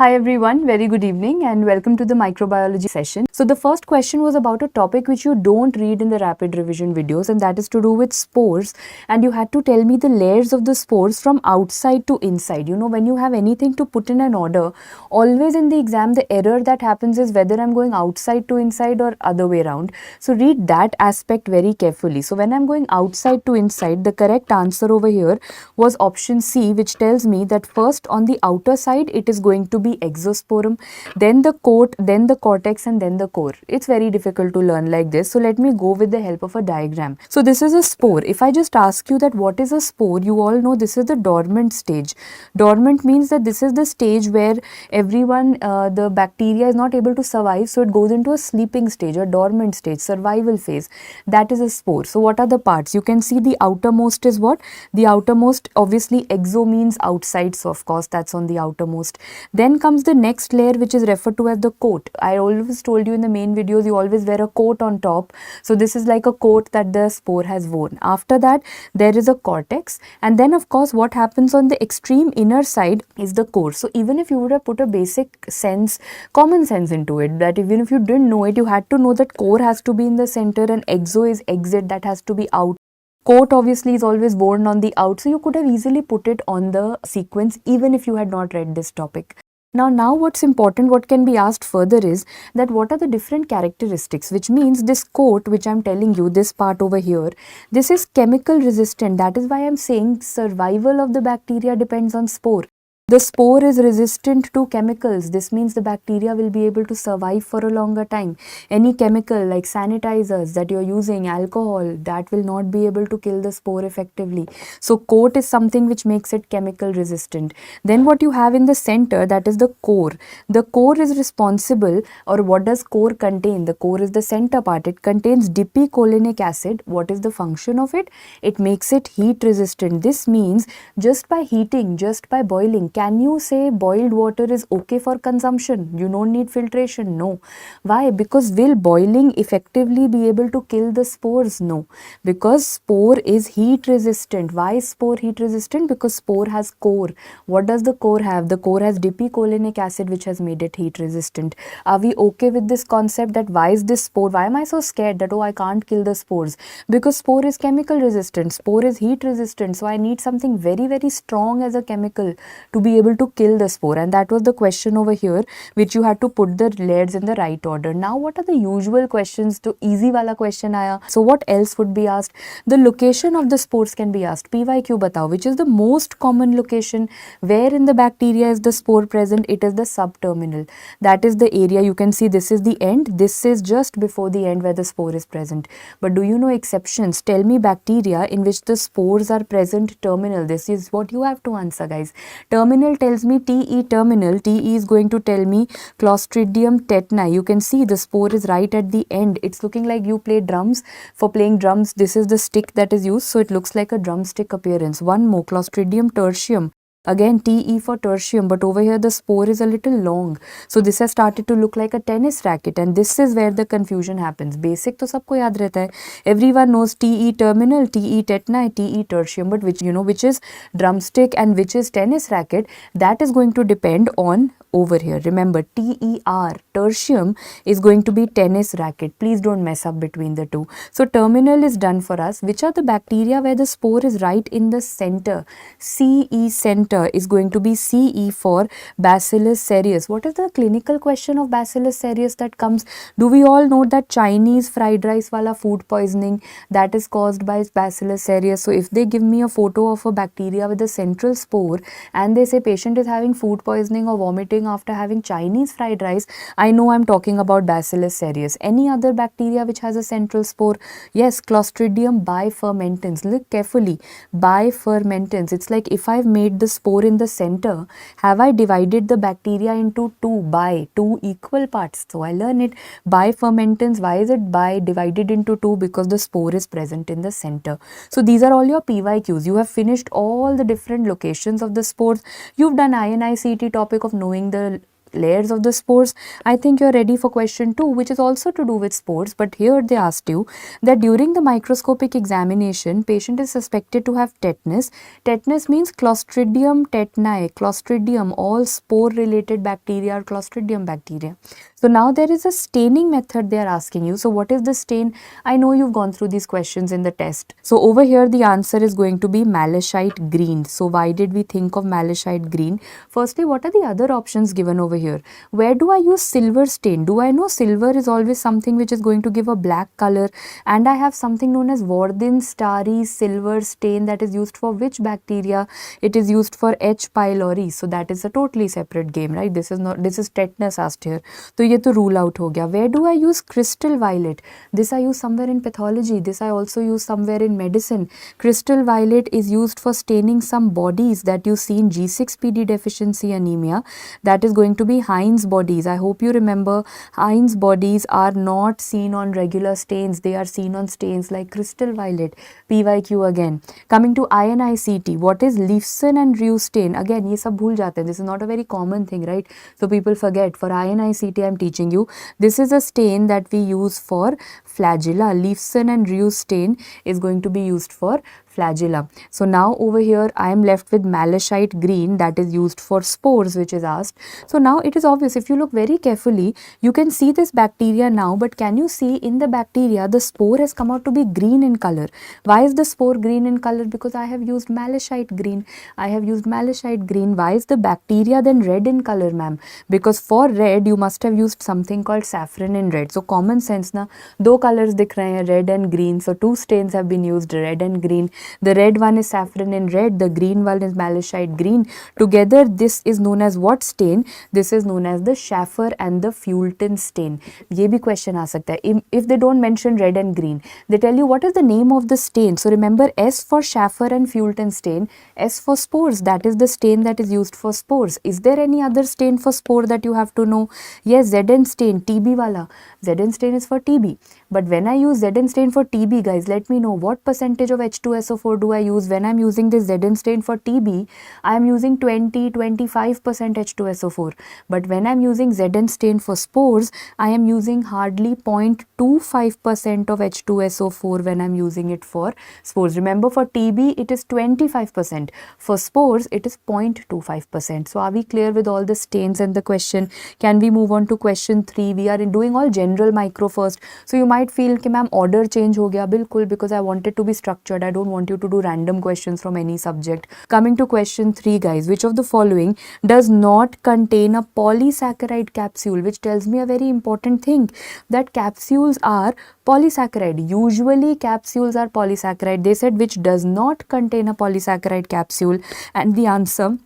Hi everyone, very good evening and welcome to the microbiology session. So the first question was about a topic which you don't read in the rapid revision videos, and that is to do with spores, and you had to tell me the layers of the spores from outside to inside. You know, when you have anything to put in an order, always in the exam the error that happens is whether I'm going outside to inside or other way around. So read that aspect very carefully. So when I'm going outside to inside, the correct answer over here was option C, which tells me that first on the outer side it is going to be exosporum, then the coat, then the cortex, and then the core. It's very difficult to learn like this. So let me go with the help of a diagram. So this is a spore. If I just ask you that what is a spore, you all know this is the dormant stage. Dormant means that this is the stage where the bacteria is not able to survive, so it goes into a sleeping stage, a dormant stage, survival phase. That is a spore. So what are the parts? You can see the outermost is what? The outermost, obviously exo means outside, so of course that's on the outermost. Then comes the next layer, which is referred to as the coat. I always told you in the main videos, you always wear a coat on top. So this is like a coat that the spore has worn. After that, there is a cortex, and then of course what happens on the extreme inner side is the core. So even if you would have put a basic sense, common sense into it, that even if you didn't know it, you had to know that core has to be in the center and exo is exit, that has to be out. Coat obviously is always worn on the out, so you could have easily put it on the sequence even if you had not read this topic. Now what's important, what can be asked further is that what are the different characteristics, which means this coat which I'm telling you, this part over here, this is chemical resistant. That is why I'm saying survival of the bacteria depends on spore. The spore is resistant to chemicals. This means the bacteria will be able to survive for a longer time. Any chemical like sanitizers that you're using, alcohol, that will not be able to kill the spore effectively. So coat is something which makes it chemical resistant. Then what you have in the center, that is the core. The core is responsible, or what does core contain? The core is the center part. It contains dipicolinic acid. What is the function of it? It makes it heat resistant. This means just by heating, just by boiling, can you say boiled water is okay for consumption? You don't need filtration. No. Why? Because will boiling effectively be able to kill the spores? No. Because spore is heat resistant. Why is spore heat resistant? Because spore has core. What does the core have? The core has dipicolinic acid, which has made it heat resistant. Are we okay with this concept that why is this spore? Why am I so scared that, oh, I can't kill the spores? Because spore is chemical resistant. Spore is heat resistant. So I need something very, very strong as a chemical to be able to kill the spore, and that was the question over here, which you had to put the layers in the right order. Now what are the usual questions? To easy wala question aaya. So what else would be asked? The location of the spores can be asked. PYQ batao, which is the most common location where in the bacteria is the spore present? It is the subterminal. That is the area. You can see this is the end, this is just before the end where the spore is present. But do you know exceptions? Tell me bacteria in which the spores are present terminal. This is what you have to answer, guys. Terminal tells me TE terminal. TE is going to tell me Clostridium tetani. You can see the spore is right at the end. It's looking like you play drums. For playing drums, this is the stick that is used, so it looks like a drumstick appearance. One more, Clostridium tertium. Again TE for tertium, but over here the spore is a little long, so this has started to look like a tennis racket, and this is where the confusion happens. Basic to sabko yaad rehta hai. Everyone knows TE terminal, TE tetani, TE tertium, but which is drumstick and which is tennis racket, that is going to depend on over here. Remember, TER, tertium, is going to be tennis racket. Please don't mess up between the two. So terminal is done for us. Which are the bacteria where the spore is right in the center? CE, center, is going to be CE for Bacillus cereus. What is the clinical question of Bacillus cereus that comes? Do we all know that Chinese fried rice wala food poisoning, that is caused by Bacillus cereus? So if they give me a photo of a bacteria with a central spore and they say patient is having food poisoning or vomiting after having Chinese fried rice, I know I'm talking about Bacillus cereus. Any other bacteria which has a central spore? Yes, Clostridium bifermentans. Look carefully. Bifermentans. It's like if I've made the spore in the center, have I divided the bacteria into two equal parts? So I learn it. Bifermentans. Why is it divided into two? Because the spore is present in the center. So these are all your PYQs. You have finished all the different locations of the spores. You've done INI-CET topic of knowing the layers of the spores, I think you're ready for question 2, which is also to do with spores. But here they asked you that during the microscopic examination, patient is suspected to have tetanus. Tetanus means Clostridium tetani. Clostridium, all spore related bacteria are Clostridium bacteria. So now there is a staining method they are asking you. So what is the stain? I know you've gone through these questions in the test. So over here the answer is going to be malachite green. So why did we think of malachite green? Firstly, what are the other options given over here? Where do I use silver stain? Do I know silver is always something which is going to give a black color, and I have something known as Warden starry silver stain that is used for which bacteria? It is used for H. pylori. So that is a totally separate game, right? This is tetanus asked here. So ये तो rule out हो गया. Where do I use crystal violet? This I use somewhere in pathology. This I also use somewhere in medicine. Crystal violet is used for staining some bodies that you see in G6PD deficiency anemia. That is going to be Heinz bodies. I hope you remember Heinz bodies are not seen on regular stains. They are seen on stains like crystal violet. PYQ again. Coming to INI-CET. What is Leifson and Rue stain? Again, ये सब भूल जाते हैं. This is not a very common thing, right? So people forget. For INI-CET, I'm teaching you. This is a stain that we use for flagella. Leifson and Rue stain is going to be used for flagella. So now over here I am left with malachite green that is used for spores, which is asked. So now it is obvious, if you look very carefully, you can see this bacteria now, but can you see in the bacteria the spore has come out to be green in color? Why is the spore green in color? Because I have used malachite green. I have used malachite green. Why is the bacteria then red in color, ma'am? Because for red you must have used something called saffron in red. So common sense na, दो colors दिख रहे हैं, red and green. So two stains have been used, red and green. The red one is saffron in red, the green one is malachite green. Together this is known as what stain? This is known as the Schaffer and the Fulton stain. ये भी question आ सकता है. If they don't mention red and green, they tell you what is the name of the stain. So remember, S for Schaffer and Fulton stain, S for spores, that is the stain that is used for spores. Is there any other stain for spore that you have to know? Yes, Zn stain, TB wala. Zn stain is for TB. But when I use Zn stain for TB, guys, let me know what percentage of H2SO4 do I use. When I'm using this Zn stain for TB, I am using 20-25% H2SO4. But when I'm using Zn stain for spores, I am using hardly 0.25% of H2SO4 when I'm using it for spores. Remember, for TB it is 25%. For spores it is 0.25%. So are we clear with all the stains and the question? Can we move on to question 3? We are doing all general micro first. So you might feel कि ma'am order change हो गया. बिल्कुल, because I want it to be structured. I don't want you to do random questions from any subject. Coming to question 3, guys, which of the following does not contain a polysaccharide capsule? Which tells me a very important thing, that capsules are polysaccharide. Usually capsules are polysaccharide. They said which does not contain a polysaccharide capsule, and the answer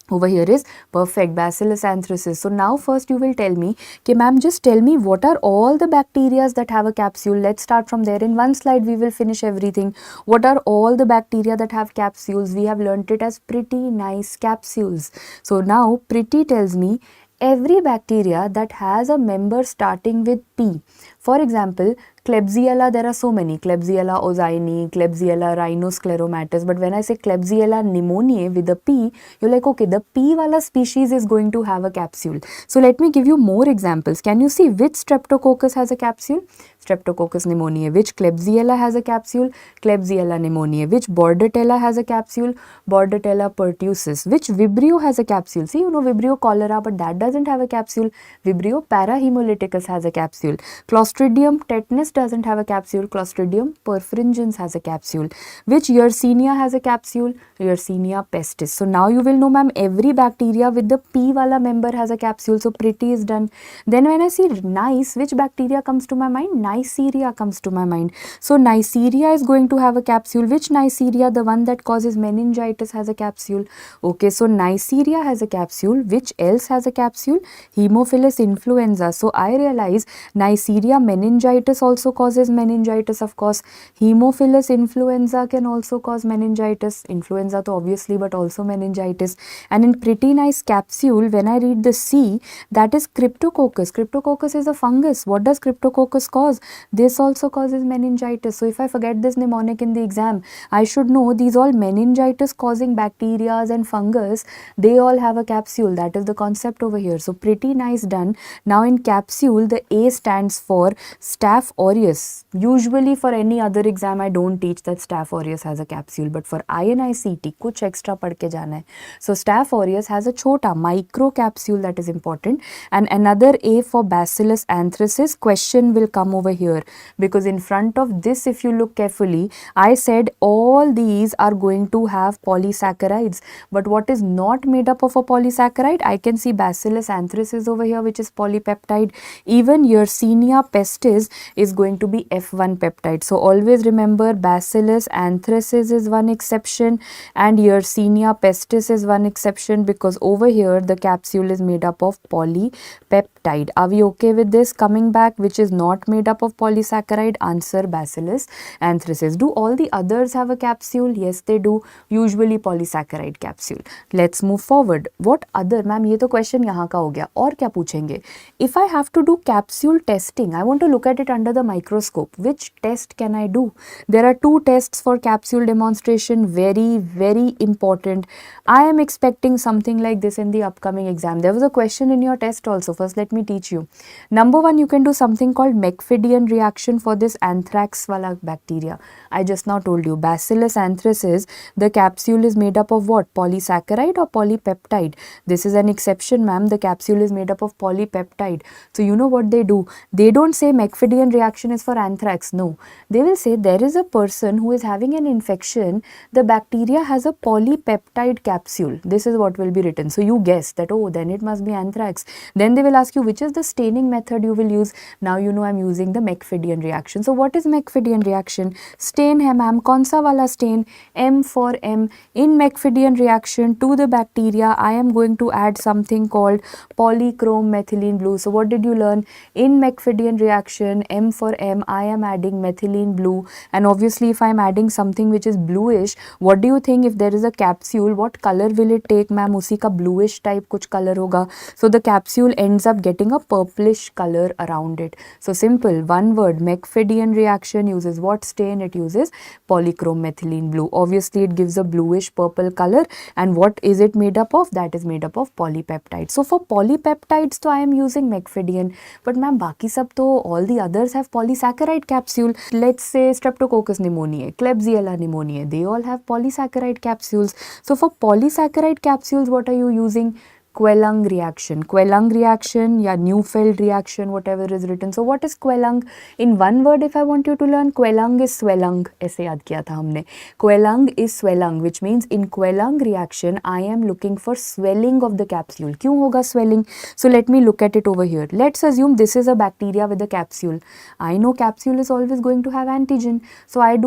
over here is perfect, Bacillus anthracis. So now first you will tell me, okay ma'am, just tell me what are all the bacteria that have a capsule. Let's start from there. In one slide we will finish everything. What are all the bacteria that have capsules? We have learnt it as pretty nice capsules. So now Preeti tells me every bacteria that has a member starting with P. For example, Klebsiella, there are so many. Klebsiella ozyni, Klebsiella rhinoscleromatis. But when I say Klebsiella pneumoniae with a P, you're like, okay, the P wala species is going to have a capsule. So let me give you more examples. Can you see which Streptococcus has a capsule? Streptococcus pneumoniae. Which Klebsiella has a capsule? Klebsiella pneumoniae. Which Bordetella has a capsule? Bordetella pertussis. Which Vibrio has a capsule? See, you know Vibrio cholera, but that doesn't have a capsule. Vibrio parahemolyticus has a capsule. Clostridium tetanus doesn't have a capsule. Clostridium perfringens has a capsule. Which Yersinia has a capsule? Yersinia pestis. So now you will know, ma'am, every bacteria with the P wala member has a capsule. So pretty is done. Then when I see nice, which bacteria comes to my mind? Neisseria comes to my mind. So Neisseria is going to have a capsule. Which Neisseria? The one that causes meningitis has a capsule. Okay, so Neisseria has a capsule. Which else has a capsule? Haemophilus influenza. So I realize Neisseria meningitis also causes meningitis, of course. Haemophilus influenza can also cause meningitis. Influenza to obviously, but also meningitis. And in pretty nice capsule, when I read the C, that is Cryptococcus. Cryptococcus is a fungus. What does Cryptococcus cause? This also causes meningitis. So if I forget this mnemonic in the exam, I should know these all meningitis causing bacteria and fungus, they all have a capsule. That is the concept over here. So pretty nice done. Now in capsule, the A stands for Staph aureus. Usually for any other exam, I don't teach that Staph aureus has a capsule, but for INI-CET, कुछ extra पढ़ के जाना है. So Staph aureus has a chota micro capsule, that is important. And another A for Bacillus anthracis. Question will come over here because in front of this, if you look carefully, I said all these are going to have polysaccharides. But what is not made up of a polysaccharide? I can see Bacillus anthracis over here, which is polypeptide. Even Yersinia pestis is going to be F1 peptide. So always remember, Bacillus anthracis is one exception and Yersinia pestis is one exception, because over here the capsule is made up of polypeptide. Are we okay with this? Coming back, which is not made up of polysaccharide? Answer, Bacillus anthracis. Do all the others have a capsule? Yes, they do. Usually polysaccharide capsule. Let's move forward. What other? Ma'am, ये तो question यहाँ का हो गया. और क्या पूछेंगे? If I have to do capsule testing, I want to look at it under the microscope. Which test can I do? There are two tests for capsule demonstration. Very, very important. I am expecting something like this in the upcoming exam. There was a question in your test also. First, let me teach you. Number one, you can do something called Mecfedian reaction for this anthrax wala bacteria. I just now told you, Bacillus anthracis, the capsule is made up of what? Polysaccharide or polypeptide? This is an exception, ma'am. The capsule is made up of polypeptide. So you know what they do? They don't say Mecfedian reaction is for anthrax. No. They will say there is a person who is having an infection. The bacteria has a polypeptide capsule. This is what will be written. So you guess that, oh, then it must be anthrax. Then they will ask you, which is the staining method you will use? Now you know I'm using the Mecfedian reaction. So what is Mecfedian reaction? Stain hai ma'am. Kaun sa wala stain? M for M. In Mecfedian reaction to the bacteria, I am going to add something called polychrome methylene blue. So what did you learn? In Mecfedian reaction, M for M, I am adding methylene blue. And obviously if I am adding something which is bluish, what do you think if there is a capsule, what color will it take? Ma'am, usi ka bluish type kuch color hoga. So the capsule ends up getting a purplish color around it. So simple, one word, Mecfedian reaction uses what stain? It uses polychrome methylene blue. Obviously it gives a bluish purple color. And what is it made up of? That is made up of polypeptides. So for polypeptides, so I am using Mecfedian. But ma'am, baki sab to all the others have polysaccharide capsule. Let's say Streptococcus pneumoniae, Klebsiella pneumoniae, they all have polysaccharide capsules. So for polysaccharide capsules, what are you using? Quelang reaction, या Neufeld reaction, whatever is written. So what is Quelang? In one word, if I want you to learn, Quelang is swelling. ऐसे याद किया था हमने. Quelang is swelling, which means in Quelang reaction, I am looking for swelling of the capsule. क्यों होगा swelling? So let me look at it over here. Let's assume this is a bacteria with a capsule. I know capsule is always going to have antigen. So I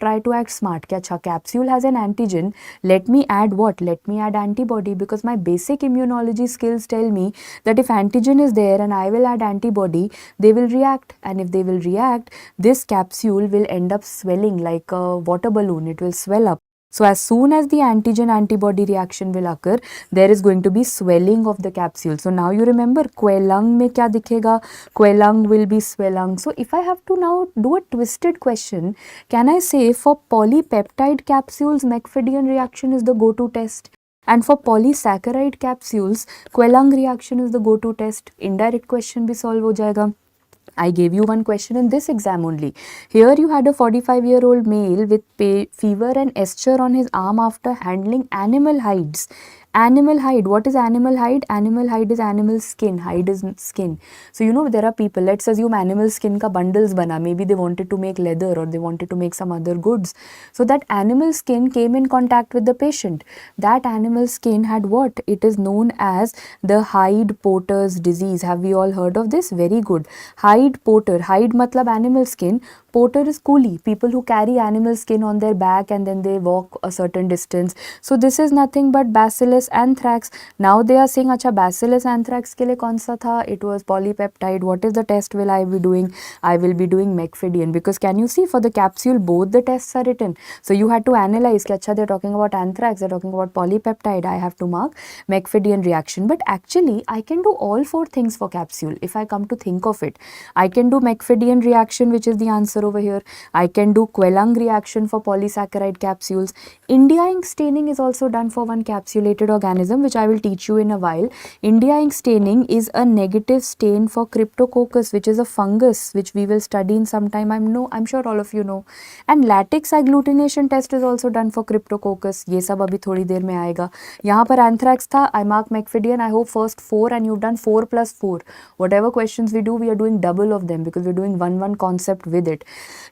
try to act smart. क्या अच्छा capsule has an antigen. Let me add what? Let me add antibody, because my basic immunology skills tell me that if antigen is there and I will add antibody, they will react. And if they will react, this capsule will end up swelling like a water balloon. It will swell up. So as soon as the antigen-antibody reaction will occur, there is going to be swelling of the capsule. So now you remember, Quelang mein kya dikhega? Quelang will be swelling. So if I have to now do a twisted question, can I say for polypeptide capsules, Mecfedian reaction is the go-to test? And for polysaccharide capsules, Quelang reaction is the go-to test. Indirect question bhi solve ho jayega. I gave you one question in this exam only. Here you had a 45-year-old male with fever and eschar on his arm after handling animal hides. Animal hide. What is animal hide? Animal hide is animal skin. Hide is skin. So you know there are people, let's assume animal skin ka bundles bana. Maybe they wanted to make leather or they wanted to make some other goods. So that animal skin came in contact with the patient. That animal skin had what? It is known as the Hyde-Porter's disease. Have we all heard of this? Very good. Hyde-Porter. Hyde matlab animal skin. Porter is coolie. People who carry animal skin on their back and then they walk a certain distance. So this is nothing but Bacillus Bacillus anthrax. Now they are saying, acha, Bacillus anthrax ke liye kaun sa tha? It was polypeptide. What is the test will I be doing? I will be doing Mecfidian, because can you see for the capsule both the tests are written. So you had to analyze, ki, acha, they're talking about anthrax, they're talking about polypeptide. I have to mark Mecfidian reaction. But actually, I can do all 4 things for capsule if I come to think of it. I can do Mecfidian reaction, which is the answer over here. I can do Quelang reaction for polysaccharide capsules. India ink staining is also done for one capsulated organism, which I will teach you in a while. India ink staining is a negative stain for Cryptococcus, which is a fungus, which we will study in some time. I'm sure all of you know. And latex agglutination test is also done for Cryptococcus. ये सब अभी थोड़ी देर में आएगा. यहाँ पर anthrax था. I mark Mecfidian. I hope first 4 and you've done 4 plus 4. Whatever questions we do, we are doing double of them because we're doing one concept with it.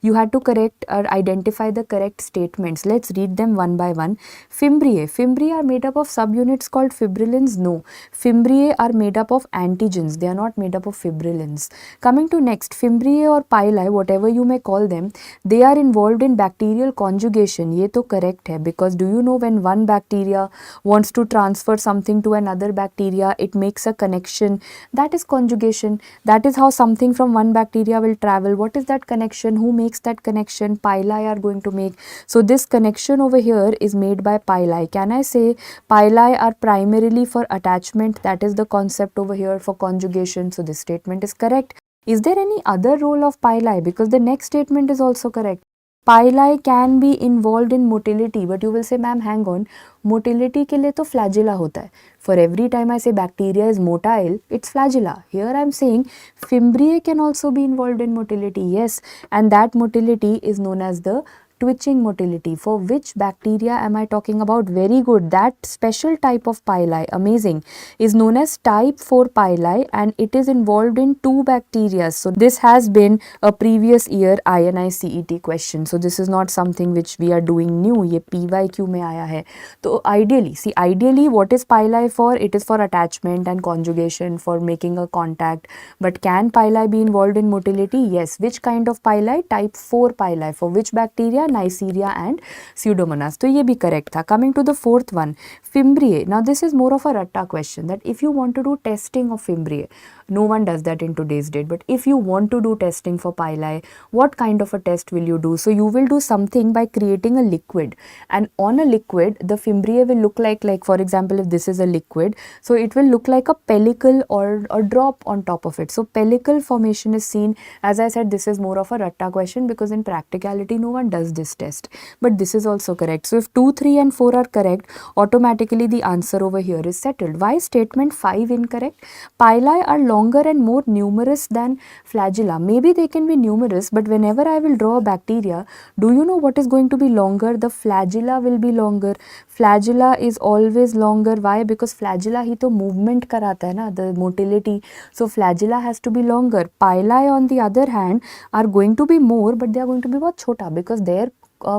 You had to correct or identify the correct statements. Let's read them one by one. Fimbriae. Fimbriae are made up of subunits called fibrillins? No. Fimbriae are made up of antigens. They are not made up of fibrillins. Coming to next, Fimbriae or pili, whatever you may call them, they are involved in bacterial conjugation. ये तो correct है, because do you know when one bacteria wants to transfer something to another bacteria, it makes a connection. That is conjugation. That is how something from one bacteria will travel. What is that connection? Who makes that connection? Pili are going to make. So this connection over here is made by pili. Can I say pili are primarily for attachment? That is the concept over here for conjugation. So this statement is correct. Is there any other role of pili? Because the next statement is also correct. Pili can be involved in motility, but you will say, ma'am, hang on, motility के लिए तो flagella होता है. For every time I say bacteria is motile, it's flagella. Here I am saying Fimbriae can also be involved in motility, yes, and that motility is known as the twitching motility. For which bacteria am I talking about? Very good. That special type of pili, amazing, is known as type 4 pili, and it is involved in 2 bacteria. So this has been a previous year INI-CET question. So this is not something which we are doing new. ये PYQ में आया है. So ideally, see, ideally what is pili for? It is for attachment and conjugation, for making a contact. But can pili be involved in motility? Yes. Which kind of pili? Type 4 pili. For which bacteria? Neisseria and Pseudomonas. So ये भी correct था. Coming to the fourth one, Fimbriae. Now this is more of a ratta question, that if you want to do testing of Fimbriae, no one does that in today's date, but if you want to do testing for pili, what kind of a test will you do? So you will do something by creating a liquid, and on a liquid the Fimbriae will look like for example, if this is a liquid, so it will look like a pellicle or a drop on top of it. So pellicle formation is seen. As I said, this is more of a ratta question because in practicality no one does this test, but this is also correct. So if 2, 3 and 4 are correct, automatically the answer over here is settled. Why is statement 5 incorrect? Pili are longer and more numerous than flagella. Maybe they can be numerous, but whenever I will draw a bacteria, do you know what is going to be longer? The flagella will be longer. Flagella is always longer. Why? Because flagella ही तो movement कराता है ना, the motility. So flagella has to be longer. Pili on the other hand are going to be more, but they are going to be बहुत छोटा because their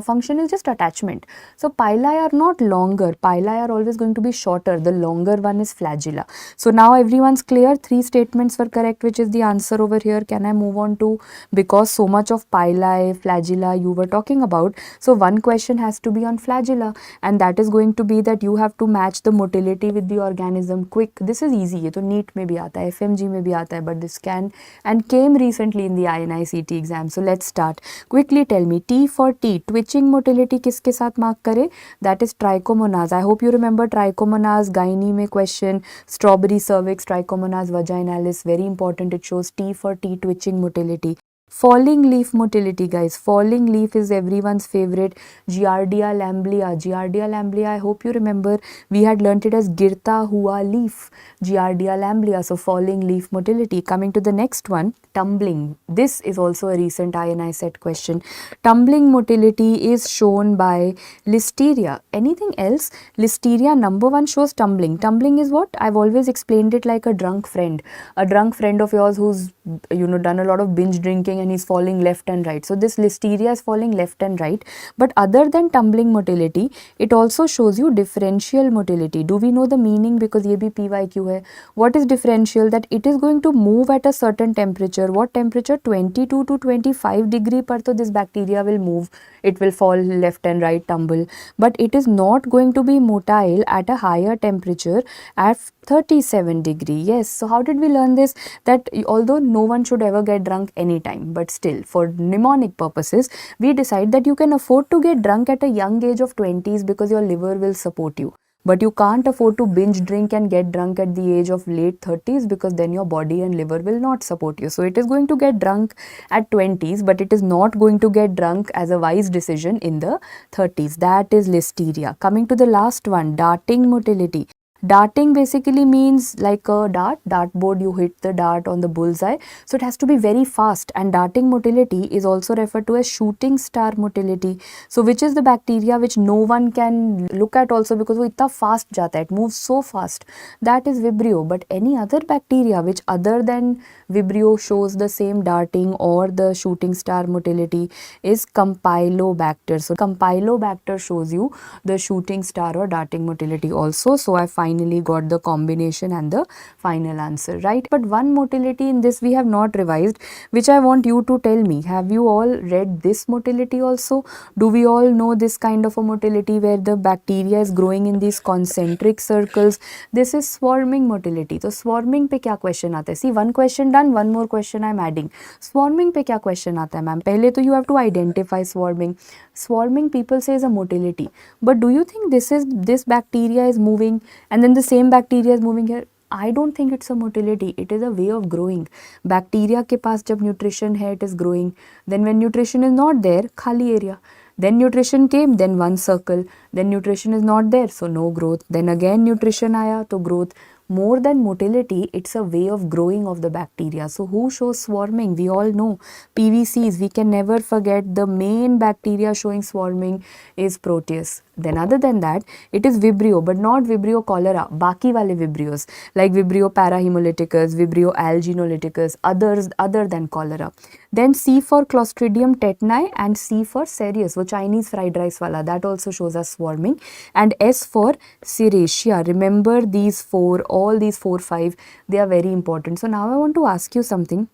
function is just attachment. So pili are not longer. Pili are always going to be shorter. The longer one is flagella. So now everyone's clear. 3 statements were correct, which is the answer over here. Can I move on to, because so much of pili, flagella you were talking about, so one question has to be on flagella, and that is going to be that you have to match the motility with the organism quick. This is easy. ये तो NEET में भी आता है, FMG में भी आता है, but this can and came recently in the INI-CET exam. So let's start. Quickly tell me, T for T, twitching motility किसके साथ मार्क करे? That is trichomonas. I hope you remember trichomonas, gynae में question, strawberry cervix, trichomonas vaginalis, very important. It shows T for T, twitching motility. Falling leaf motility, guys. Falling leaf is everyone's favorite. Giardia lamblia. Giardia lamblia, I hope you remember. We had learnt it as girta hua leaf. Giardia lamblia. So falling leaf motility. Coming to the next one, tumbling. This is also a recent INI-CET question. Tumbling motility is shown by listeria. Anything else? Listeria number 1 shows tumbling. Tumbling is what? I've always explained it like a drunk friend. A drunk friend of yours who's done a lot of binge drinking and he's falling left and right. So this listeria is falling left and right. But other than tumbling motility, it also shows you differential motility. Do we know the meaning? Because ye bhi PYQ hai. What is differential? That it is going to move at a certain temperature. What temperature? 22 to 25 degree par to this bacteria will move. It will fall left and right, tumble. But it is not going to be motile at a higher temperature at 37 degree. Yes. So how did we learn this? That although no one should ever get drunk anytime, but still for mnemonic purposes, we decide that you can afford to get drunk at a young age of 20s because your liver will support you. But you can't afford to binge drink and get drunk at the age of late 30s because then your body and liver will not support you. So it is going to get drunk at 20s, but it is not going to get drunk as a wise decision in the 30s. That is listeria. Coming to the last one, darting motility. Darting basically means like a dartboard, you hit the dart on the bullseye. So it has to be very fast, and darting motility is also referred to as shooting star motility. So which is the bacteria which no one can look at also because वो इतना fast जाता है, it moves so fast. That is Vibrio. But any other bacteria which other than Vibrio shows the same darting or the shooting star motility is Campylobacter. So Campylobacter shows you the shooting star or darting motility also. So I finally got the combination and the final answer, right? But one motility in this we have not revised, which I want you to tell me. Have you all read this motility also? Do we all know this kind of a motility where the bacteria is growing in these concentric circles? This is swarming motility. So swarming पे क्या question आता है? See, one question done, one more question I'm adding. Swarming पे क्या question आता है, ma'am? पहले तो you have to identify swarming. Swarming people say is a motility. But do you think this bacteria is moving and then the same bacteria is moving here? I don't think it's a motility. It is a way of growing. Bacteria के पास जब nutrition है, it is growing. Then when nutrition is not there, खाली area. Then nutrition came, then one circle. Then nutrition is not there, so no growth. Then again nutrition आया, तो growth. More than motility, it's a way of growing of the bacteria. So who shows swarming? We all know PVCs. We can never forget the main bacteria showing swarming is Proteus. Then other than that, it is Vibrio, but not Vibrio cholera. Baki wale Vibrios like Vibrio parahemolyticus, Vibrio alginolyticus, others other than cholera. Then C for Clostridium tetani and C for Cereus, wo Chinese fried rice wala, that also shows us swarming. And S for Serratia. Remember these four, all these 4, 5, they are very important. So now I want to ask you something.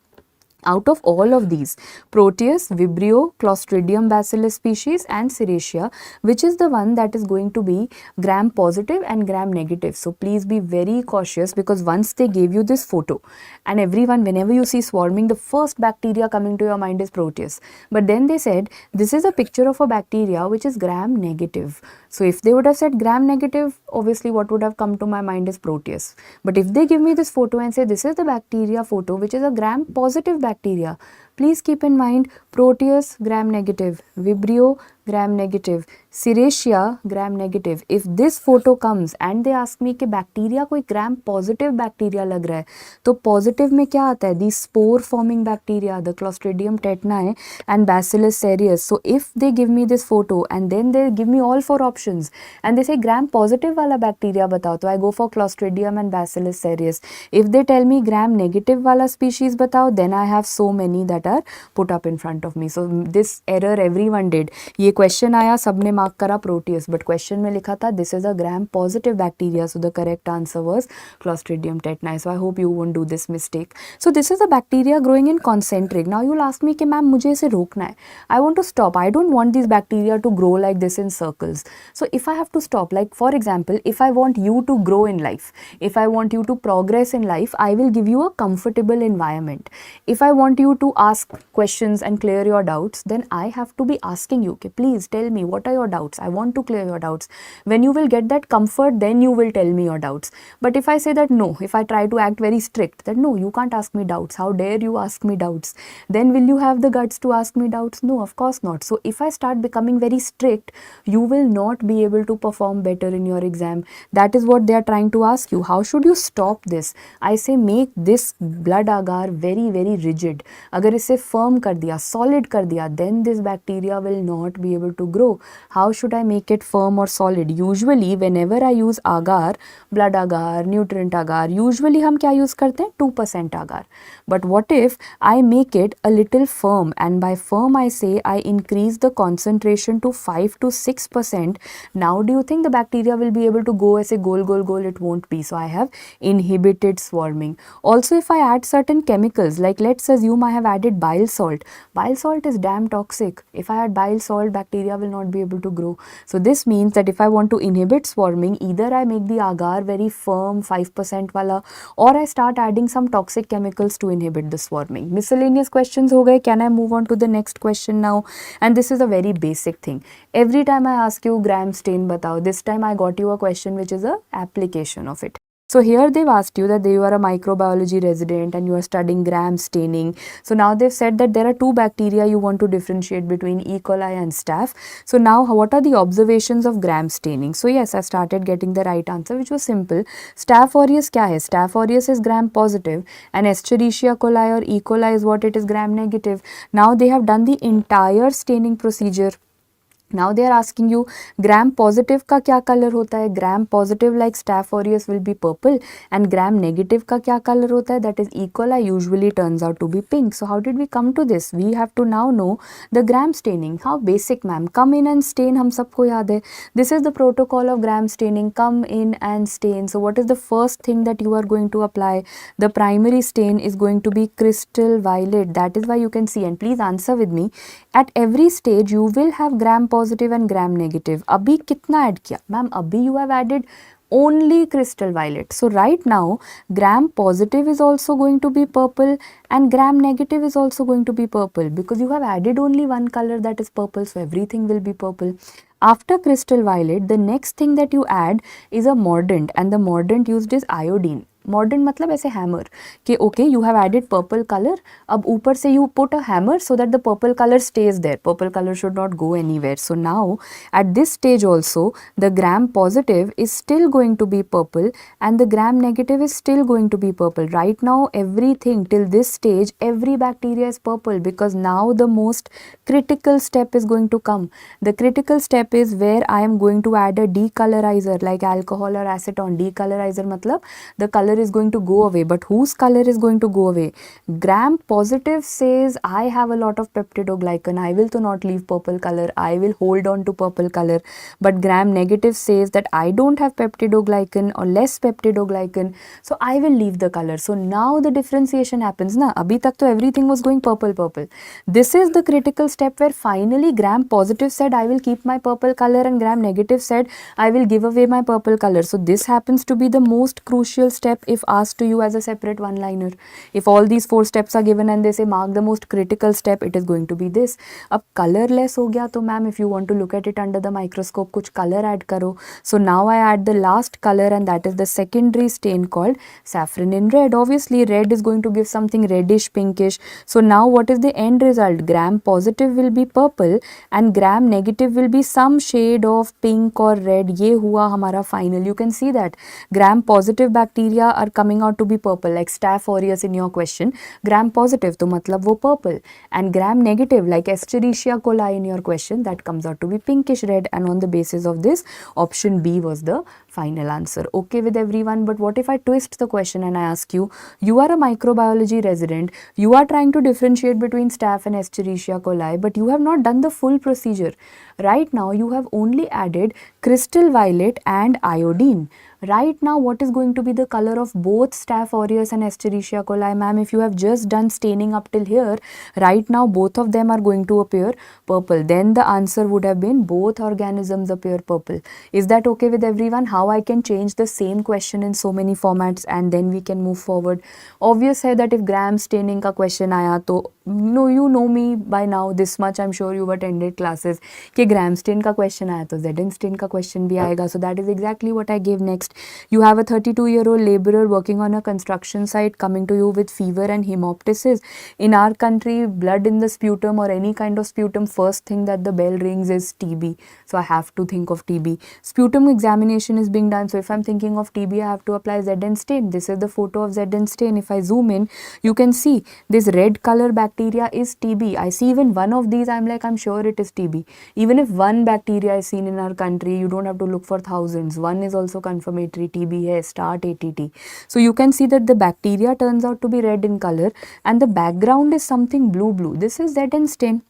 Out of all of these, Proteus, Vibrio, Clostridium bacillus species and Serratia, which is the one that is going to be gram positive and gram negative? So please be very cautious, because once they gave you this photo and everyone, whenever you see swarming, the first bacteria coming to your mind is Proteus. But then they said, this is a picture of a bacteria which is gram negative. So if they would have said gram negative, obviously what would have come to my mind is Proteus. But if they give me this photo and say this is the bacteria photo which is a gram positive bacteria, please keep in mind Proteus gram negative, Vibrio gram negative, Serratia gram negative. If this photo comes and they ask me कि bacteria कोई gram positive bacteria लग रहा है, तो positive में क्या आता है? These spore forming bacteria, the Clostridium tetani and Bacillus cereus. So if they give me this photo and then they give me all 4 options and they say gram positive वाला bacteria बताओ, तो I go for Clostridium and Bacillus cereus. If they tell me gram negative वाला species बताओ, then I have so many that are put up in front of me. So this error everyone did. ये question आया, सबने mark करा Proteus, but question में लिखा था this is a gram positive bacteria. So the correct answer was Clostridium tetani. So I hope you won't do this mistake. So this is a bacteria growing in concentric. Now you'll ask me कि ma'am मुझे इसे रोकना है. I want to stop. I don't want these bacteria to grow like this in circles. So if I have to stop, like for example, if I want you to grow in life, if I want you to progress in life, I will give you a comfortable environment. If I want you to ask questions and clear your doubts, then I have to be asking you, okay, please tell me what are your doubts. I want to clear your doubts. When you will get that comfort, then you will tell me your doubts. But if I say that no, if I try to act very strict, that no, you can't ask me doubts. How dare you ask me doubts? Then will you have the guts to ask me doubts? No, of course not. So if I start becoming very strict, you will not be able to perform better in your exam. That is what they are trying to ask you. How should you stop this? I say make this blood agar very, very rigid. अगर इस इसे firm कर दिया, solid कर दिया, then this bacteria will not be able to grow. How should I make it firm or solid? Usually whenever I use agar, blood agar, nutrient agar, usually हम क्या use करते हैं? 2% agar. But what if I make it a little firm, and by firm I say I increase the concentration to 5 to 6%. Now do you think the bacteria will be able to go as a goal? It won't be. So I have inhibited swarming. Also, if I add certain chemicals, like let's assume I have added bile salt. Bile salt is damn toxic. If I add bile salt, bacteria will not be able to grow. So this means that if I want to inhibit swarming, either I make the agar very firm 5% wala, or I start adding some toxic chemicals to inhibit the swarming. Miscellaneous questions ho gaye. Can I move on to the next question now? And this is a very basic thing. Every time I ask you gram stain batao, this time I got you a question which is a application of it. So here they've asked you that you are a microbiology resident and you are studying gram staining. So now they've said that there are two bacteria you want to differentiate between E. coli and staph. So now what are the observations of gram staining? So yes, I started getting the right answer, which was simple. Staph aureus kya hai? Staph aureus is gram positive and Escherichia coli or E. coli is what it is, gram negative. Now they have done the entire staining procedure. Now they are asking you gram positive का क्या color होता है? Gram positive like Staph aureus will be purple, and gram negative का क्या color होता है? That is E. coli usually turns out to be pink. So how did we come to this? We have to now know the gram staining. How basic, ma'am? Come in and stain, हम सबको याद है. This is the protocol of gram staining. Come in and stain. So what is the first thing that you are going to apply? The primary stain is going to be crystal violet. That is why you can see, and please answer with me. At every stage you will have gram positive and gram negative. अभी कितना add किया? Ma'am अभी you have added only crystal violet. So right now gram positive is also going to be purple and gram negative is also going to be purple, because you have added only one color, that is purple, so everything will be purple. After crystal violet, the next thing that you add is a mordant, and the mordant used is iodine. Mordant मतलब ऐसे hammer कि okay, you have added purple color, अब ऊपर से you put a hammer so that the purple color stays there. Purple color should not go anywhere. So now at this stage also the gram positive is still going to be purple and the gram negative is still going to be purple. Right now everything till this stage, every bacteria is purple, because now the most critical step is going to come. The critical step is where I am going to add a decolorizer like alcohol or acetone. Decolorizer matlab the color is going to go away, but whose color is going to go away? Gram positive says I have a lot of peptidoglycan, I will to not leave purple color, I will hold on to purple color. But gram negative says that I don't have peptidoglycan or less peptidoglycan, so I will leave the color. So now the differentiation happens na. Abhi tak to everything was going purple. This is the critical step where finally gram positive said I will keep my purple color and gram negative said I will give away my purple color. So this happens to be the most crucial step if asked to you as a separate one-liner. If all these 4 steps are given and they say mark the most critical step, it is going to be this. अब colorless हो गया तो ma'am, if you want to look at it under the microscope, कुछ color add करो. So now I add the last color, and that is the secondary stain called saffron in red. Obviously red is going to give something reddish pinkish. So now what is the end result? Gram positive will be purple and gram negative will be some shade of pink or red. ये हुआ हमारा final. You can see that gram positive bacteria are coming out to be purple, like Staph aureus in your question. Gram positive तो मतलब वो purple, and gram negative like Escherichia coli in your question, that comes out to be pinkish red, and on the basis of this option B was the final answer. Okay with everyone? But what if I twist the question and I ask you, you are a microbiology resident, you are trying to differentiate between Staph and Escherichia coli, but you have not done the full procedure. Right now you have only added crystal violet and iodine. Right now what is going to be the color of both Staph aureus and Escherichia coli? Ma'am, if you have just done staining up till here, right now both of them are going to appear purple. Then the answer would have been both organisms appear purple. Is that okay with everyone? How I can change the same question in so many formats and then we can move forward. Obvious hai that if gram staining ka question aaya to, no, you know me by now, this much I'm sure you've attended classes, कि gram stain का question आया तो Zn stain का question भी आएगा. So that is exactly what I gave next. Next, you have a 32-year-old laborer working on a construction site coming to you with fever and hemoptysis. In our country, blood in the sputum or any kind of sputum, first thing that the bell rings is TB. So I have to think of TB. Sputum examination is being done. So if I'm thinking of TB, I have to apply ZN stain. This is the photo of ZN stain. If I zoom in, you can see this red color bacteria is TB. I see even one of these, I'm like, I'm sure it is TB. Even if one bacteria is seen in our country, you don't have to look for thousands. One is also confirmatory. TB hai, start ATT. So you can see that the bacteria turns out to be red in color and the background is something blue. This is ZN stain.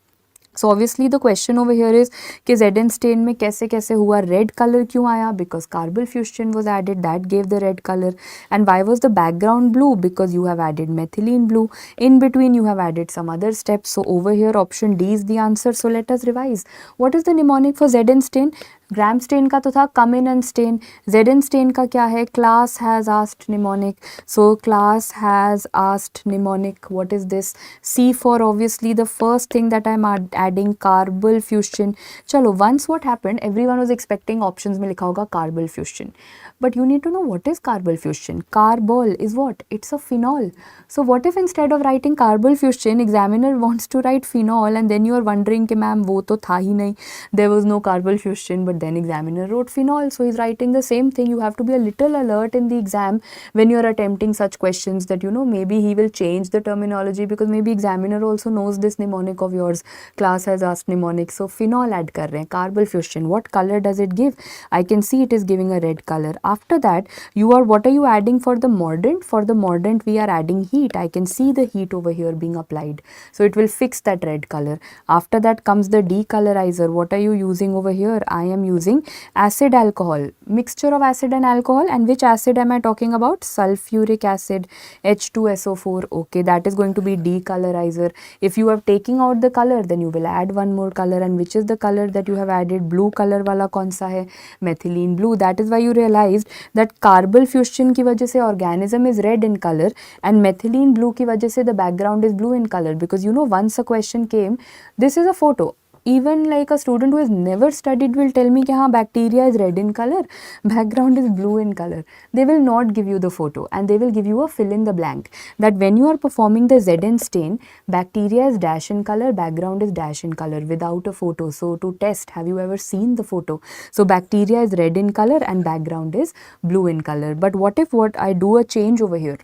So obviously the question over here is कि ZN stain में कैसे कैसे हुआ, red color क्यों आया? Because carbonyl fuchsin was added, that gave the red color. And why was the background blue? Because you have added methylene blue. In between you have added some other steps. So over here option D is the answer. So let us revise. What is the mnemonic for ZN stain? Gram stain का तो था come in and stain. ZN stain का क्या है? Class has asked mnemonic. So class has asked mnemonic. What is this? C for obviously the first thing that I'm adding, carbonyl fuchsin. चलो, once what happened, everyone was expecting options में लिखा होगा carbonyl fuchsin. But you need to know what is carbonyl fuchsin. Carbol is what? It's a phenol. So what if instead of writing carbonyl fuchsin, examiner wants to write phenol and then you are wondering कि ma'am वो तो था ही नहीं. There was no carbonyl fuchsin, but then examiner wrote phenol. So he's writing the same thing. You have to be a little alert in the exam when you are attempting such questions that, you know, maybe he will change the terminology because maybe examiner also knows this mnemonic of yours. Class has asked mnemonic. So phenol add कर रहे हैं. Carbonyl fuchsin. What color does it give? I can see it is giving a red color. After that, what are you adding for the mordant? For the mordant, we are adding heat. I can see the heat over here being applied. So it will fix that red color. After that comes the decolorizer. What are you using over here? I am using acid alcohol. Mixture of acid and alcohol. And which acid am I talking about? Sulfuric acid, H2SO4. Okay, that is going to be decolorizer. If you are taking out the color, then you will add one more color. And which is the color that you have added? Blue color wala kaun sa hai? Methylene blue. That is why you realize that carbonyl fuchsin की वजह से organism is red in color and methylene blue की वजह से the background is blue in color. Because you know, once a question came, this is a photo. Even like a student who has never studied will tell me कि हाँ, bacteria is red in color, background is blue in color. They will not give you the photo and they will give you a fill in the blank. That when you are performing the ZN stain, bacteria is dash in color, background is dash in color without a photo. So to test, have you ever seen the photo? So bacteria is red in color and background is blue in color. But what if I do a change over here?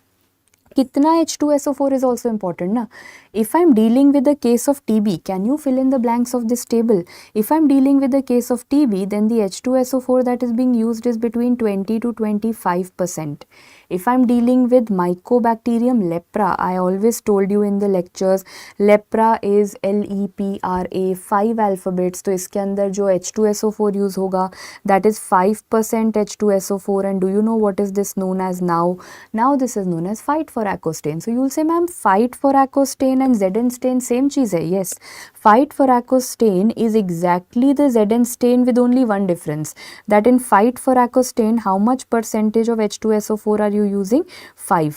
कितना H2SO4 is also important na. If I'm dealing with the case of TB, can you fill in the blanks of this table? If I'm dealing with the case of TB, then the H2SO4 that is being used is between 20 to 25%. If I'm dealing with Mycobacterium lepra, I always told you in the lectures, lepra is LEPRA, 5 alphabets. तो इसके अंदर जो H2SO4 use होगा, that is 5% H2SO4. And do you know what is this known as now? Now this is known as fight for acostain. So you will say, ma'am, fight for acostain and ZN stain same cheese hai. Yes, fight for acostain is exactly the ZN stain with only one difference. That in fight for acostain, how much percentage of H2SO4 are you using? 5.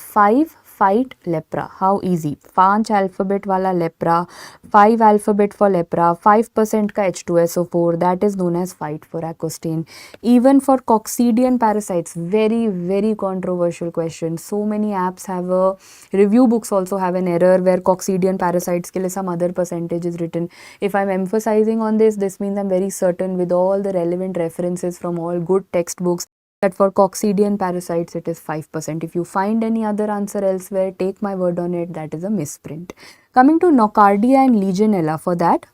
Fight lepra. How easy. 5 alphabet wala lepra, 5 alphabet for lepra, 5% ka H2SO4. That is known as fight for acostain. Even for coccidian parasites, very, very controversial question. So many apps have a, review books also have an error where coccidian parasites ke liye some other percentage is written. If I'm emphasizing on this means I'm very certain with all the relevant references from all good textbooks that for coccidian parasites it is 5%. If you find any other answer elsewhere, take my word on it, that is a misprint. Coming to Nocardia and Legionella, for that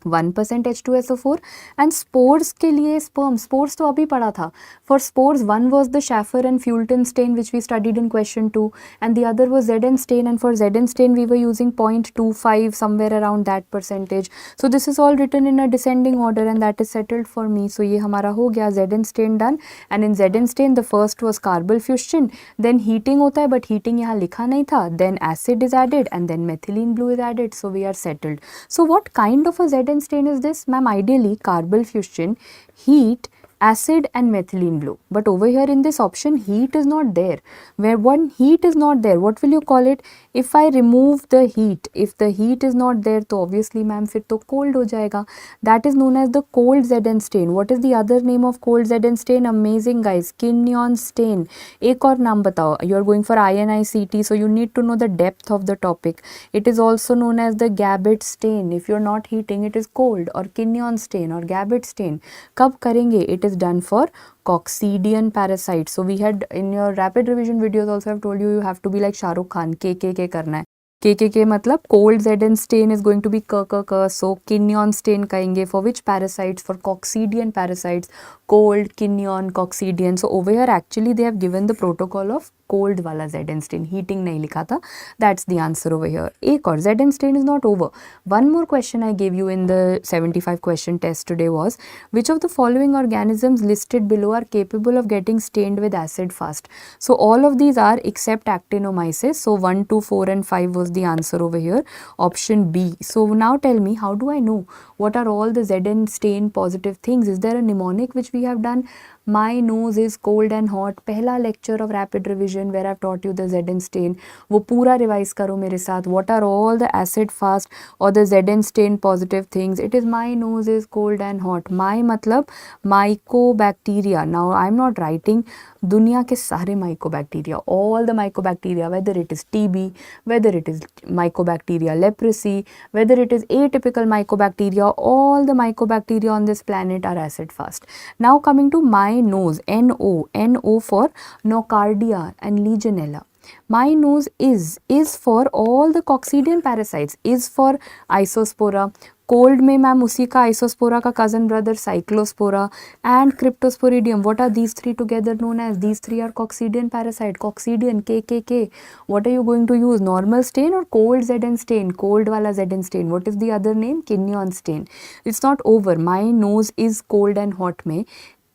1% H2SO4 and spores के लिए spores तो अभी पढ़ा था. For spores, one was the Schaffer and Fulton stain which we studied in question 2 and the other was ZN stain, and for ZN stain we were using 0.25, somewhere around that percentage. So this is all written in a descending order and that is settled for me. So ये हमारा हो गया ZN stain done. And in ZN stain the first was carbonyl fuchsin, then heating होता है but heating यहाँ लिखा नहीं था, then acid is added and then methylene blue is added. So we are settled. So what kind of a ZN stain is this? Ma'am, ideally carbonyl fuchsin, heat, acid and methylene blue. But over here in this option, heat is not there. Where one heat is not there, what will you call it? If I remove the heat, if the heat is not there, तो obviously ma'am फिर तो cold हो जाएगा. That is known as the cold Zn stain. What is the other name of cold Zn stain? Amazing guys, Kinyon stain. एक और नाम बताओ. You are going for INI-CET, so you need to know the depth of the topic. It is also known as the Gabbett stain. If you are not heating, it is cold, or Kinyon stain or Gabbett stain. कब करेंगे? It is done for coccidian parasites. So we had in your rapid revision videos also I've told you you have to be like Shahrukh Khan, K करना है. KKK मतलब cold Zn stain is going to be K. So Kinyon stain कहेंगे for which parasites? For coccidian parasites. Cold, Kinyon, coccidian. So over here actually they have given the protocol of cold वाला Zn stain. Heating नहीं लिखा था. That's the answer over here. एक और Zn stain is not over. One more question I gave you in the 75 question test today was, which of the following organisms listed below are capable of getting stained with acid fast? So all of these are except actinomyces. So 1, 2, 4 and 5 was the answer over here. Option B. So now tell me, how do I know what are all the Zn stain positive things? Is there a mnemonic which we have done? My nose is cold and hot. पहला lecture of rapid revision where I've taught you the Zn stain. वो पूरा revise करो मेरे साथ. What are all the acid fast or the Zn stain positive things? It is my nose is cold and hot. My मतलब mycobacteria. Now I'm not writing दुनिया के सारे mycobacteria. All the mycobacteria, whether it is TB, whether it is mycobacteria leprosy, whether it is atypical mycobacteria, all the mycobacteria on this planet are acid fast. Now coming to my nose, NO for nocardia and legionella. My nose is for all the coccidian parasites, is for isospora. Cold में ma'am उसी का isospora का cousin brother cyclospora and cryptosporidium. What are these three together known as? These three are coccidian parasite. Coccidian, KKK. What are you going to use? Normal stain or cold Zn stain? Cold wala Zn stain. What is the other name? Kinyon stain. It's not over. My nose is cold and hot में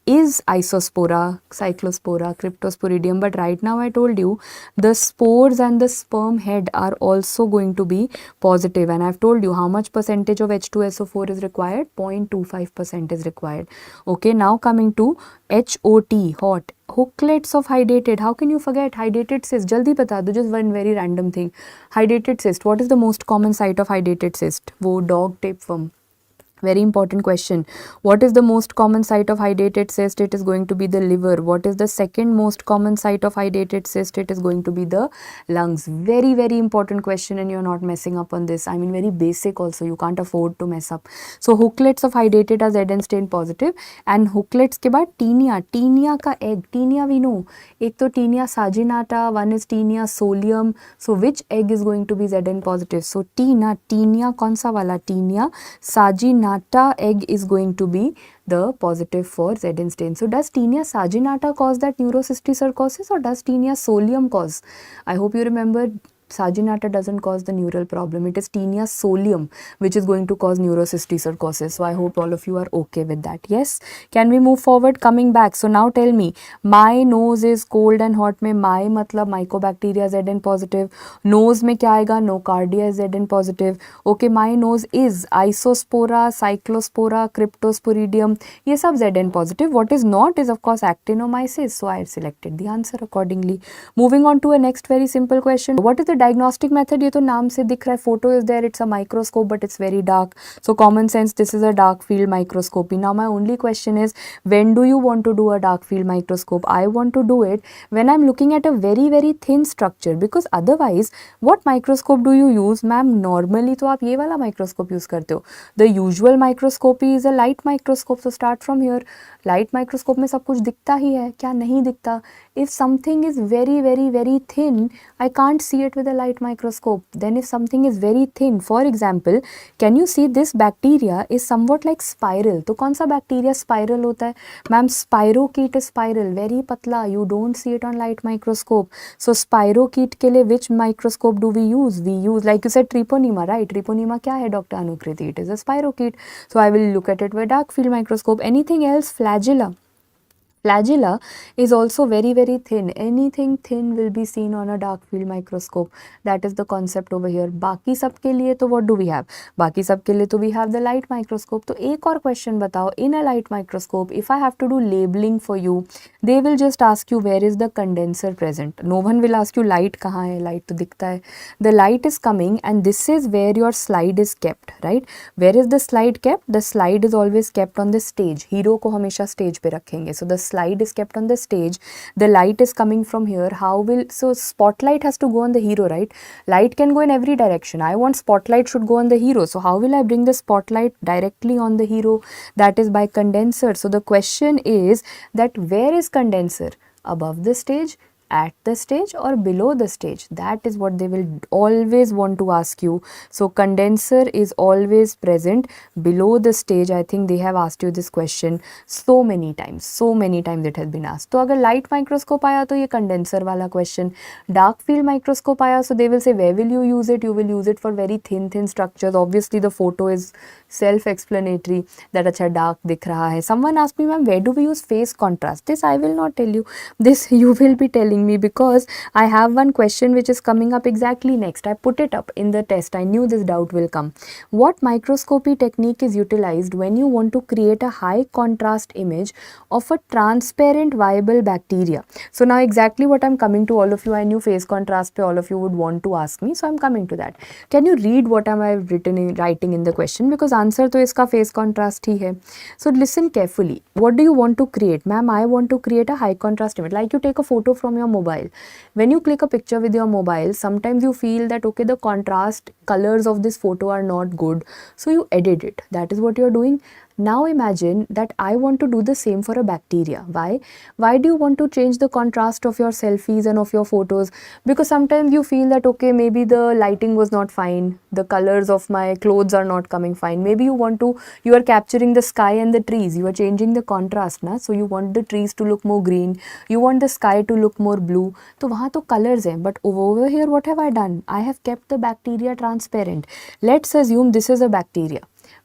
is isospora, cyclospora, cryptosporidium, but right now I told you the spores and the sperm head are also going to be positive, and I've told you how much percentage of H2SO4 is required. 0.25% is required. Okay, now coming to HOT, hot. Hooklets of hydated. How can you forget hydated cyst? Jaldi bata do, just one very random thing. Hydated cyst. What is the most common site of hydated cyst? वो dog tapeworm. Very important question. What is the most common site of hydated cyst? It is going to be the liver. What is the second most common site of hydated cyst? It is going to be the lungs. Very, very important question, and you're not messing up on this. I mean, very basic also. You can't afford to mess up. So, hooklets of hydated are Zn stain positive. And hooklets के बाद tinea. Tinea का egg. Tinea we know. एक तो tinea saginata, one is tinea solium. So, which egg is going to be Zn positive? So, tinea कौन सा वाला? Tinea saginata egg is going to be the positive for Zn stain. So does tinea saginata cause that neurocysticercosis or does tinea solium cause? I hope you remember saginata doesn't cause the neural problem. It is tinea solium which is going to cause neurocysticercosis. So I hope all of you are okay with that. Yes. Can we move forward? Coming back. So now tell me, my nose is cold and hot में my मतलब mycobacteria Zn positive. Nose में क्या आएगा? Nocardia Zn positive. Okay, my nose is isospora, cyclospora, cryptosporidium. ये सब Zn positive. What is not is of course actinomyces. So I have selected the answer accordingly. Moving on to a next very simple question. What is the diagnostic method? ये तो नाम से दिख रहा है. Photo is there. It's a microscope, but it's very dark. So common sense, this is a dark field microscopy. Now my only question is, when do you want to do a dark field microscope? I want to do it when I'm looking at a very, very thin structure, because otherwise, what microscope do you use? Ma'am, normally तो आप ये वाला microscope use करते हो. The usual microscopy is a light microscope. So start from here. Light microscope में सब कुछ दिखता ही है. क्या नहीं दिखता? If something is very, very, very thin, I can't see it with a light microscope. Then if something is very thin, for example, can you see this bacteria is somewhat like spiral. तो कौन सा bacteria spiral होता है? Ma'am, spirochete is spiral, very पतला. You don't see it on light microscope. So spirochete के लिए which microscope do we use? We use, like you said, treponema, right? Treponema क्या है, Dr. Anukriti? It is a spirochete. So I will look at it with dark field microscope. Anything else? Flagella. Flagella is also very very thin. Anything thin will be seen on a dark field microscope. That is the concept over here. बाकी सब के लिए तो what do we have? बाकी सब के लिए तो we have the light microscope. तो एक और question बताओ. In a light microscope, if I have to do labeling for you, they will just ask you where is the condenser present. No one will ask you light कहाँ है. Light तो दिखता है. The light is coming and this is where your slide is kept, right? Where is the slide kept? The slide is always kept on the stage. Hero को हमेशा stage पे रखेंगे. So the slide is kept on the stage. The light is coming from here. So spotlight has to go on the hero, right? Light can go in every direction. I want spotlight should go on the hero. So how will I bring the spotlight directly on the hero? That is by condenser. So the question is that where is condenser? Above the stage, at the stage, or below the stage? That is what they will always want to ask you. So condenser is always present below the stage. I think they have asked you this question so many times it has been asked. तो अगर light microscope आया तो ये condenser वाला question. Dark field microscope आया, so they will say where will you use it? You will use it for very thin structures. Obviously the photo is self-explanatory that अच्छा dark दिख रहा है. Someone asked me, ma'am, where do we use phase contrast? This I will not tell you. This you will be telling me because I have one question which is coming up exactly next. I put it up in the test. I knew this doubt will come. What microscopy technique is utilized when you want to create a high contrast image of a transparent viable bacteria? So now exactly what I'm coming to all of you. I knew phase contrast pe all of you would want to ask me, so I'm coming to that. Can you read what am I writing in the question, because answer to iska phase contrast hi hai. So listen carefully. What do you want to create? Ma'am, I want to create a high contrast image. Like you take a photo from your mobile. When you click a picture with your mobile, sometimes you feel that okay, the contrast colors of this photo are not good, so you edit it. That is what you are doing. Now imagine that I want to do the same for a bacteria. Why? Why do you want to change the contrast of your selfies and of your photos? Because sometimes you feel that okay, maybe the lighting was not fine, the colors of my clothes are not coming fine. Maybe you are capturing the sky and the trees, you are changing the contrast, na? So you want the trees to look more green, you want the sky to look more blue. So वहाँ तो colors हैं, but over here what have I done? I have kept the bacteria transparent. Let's assume this is a bacteria.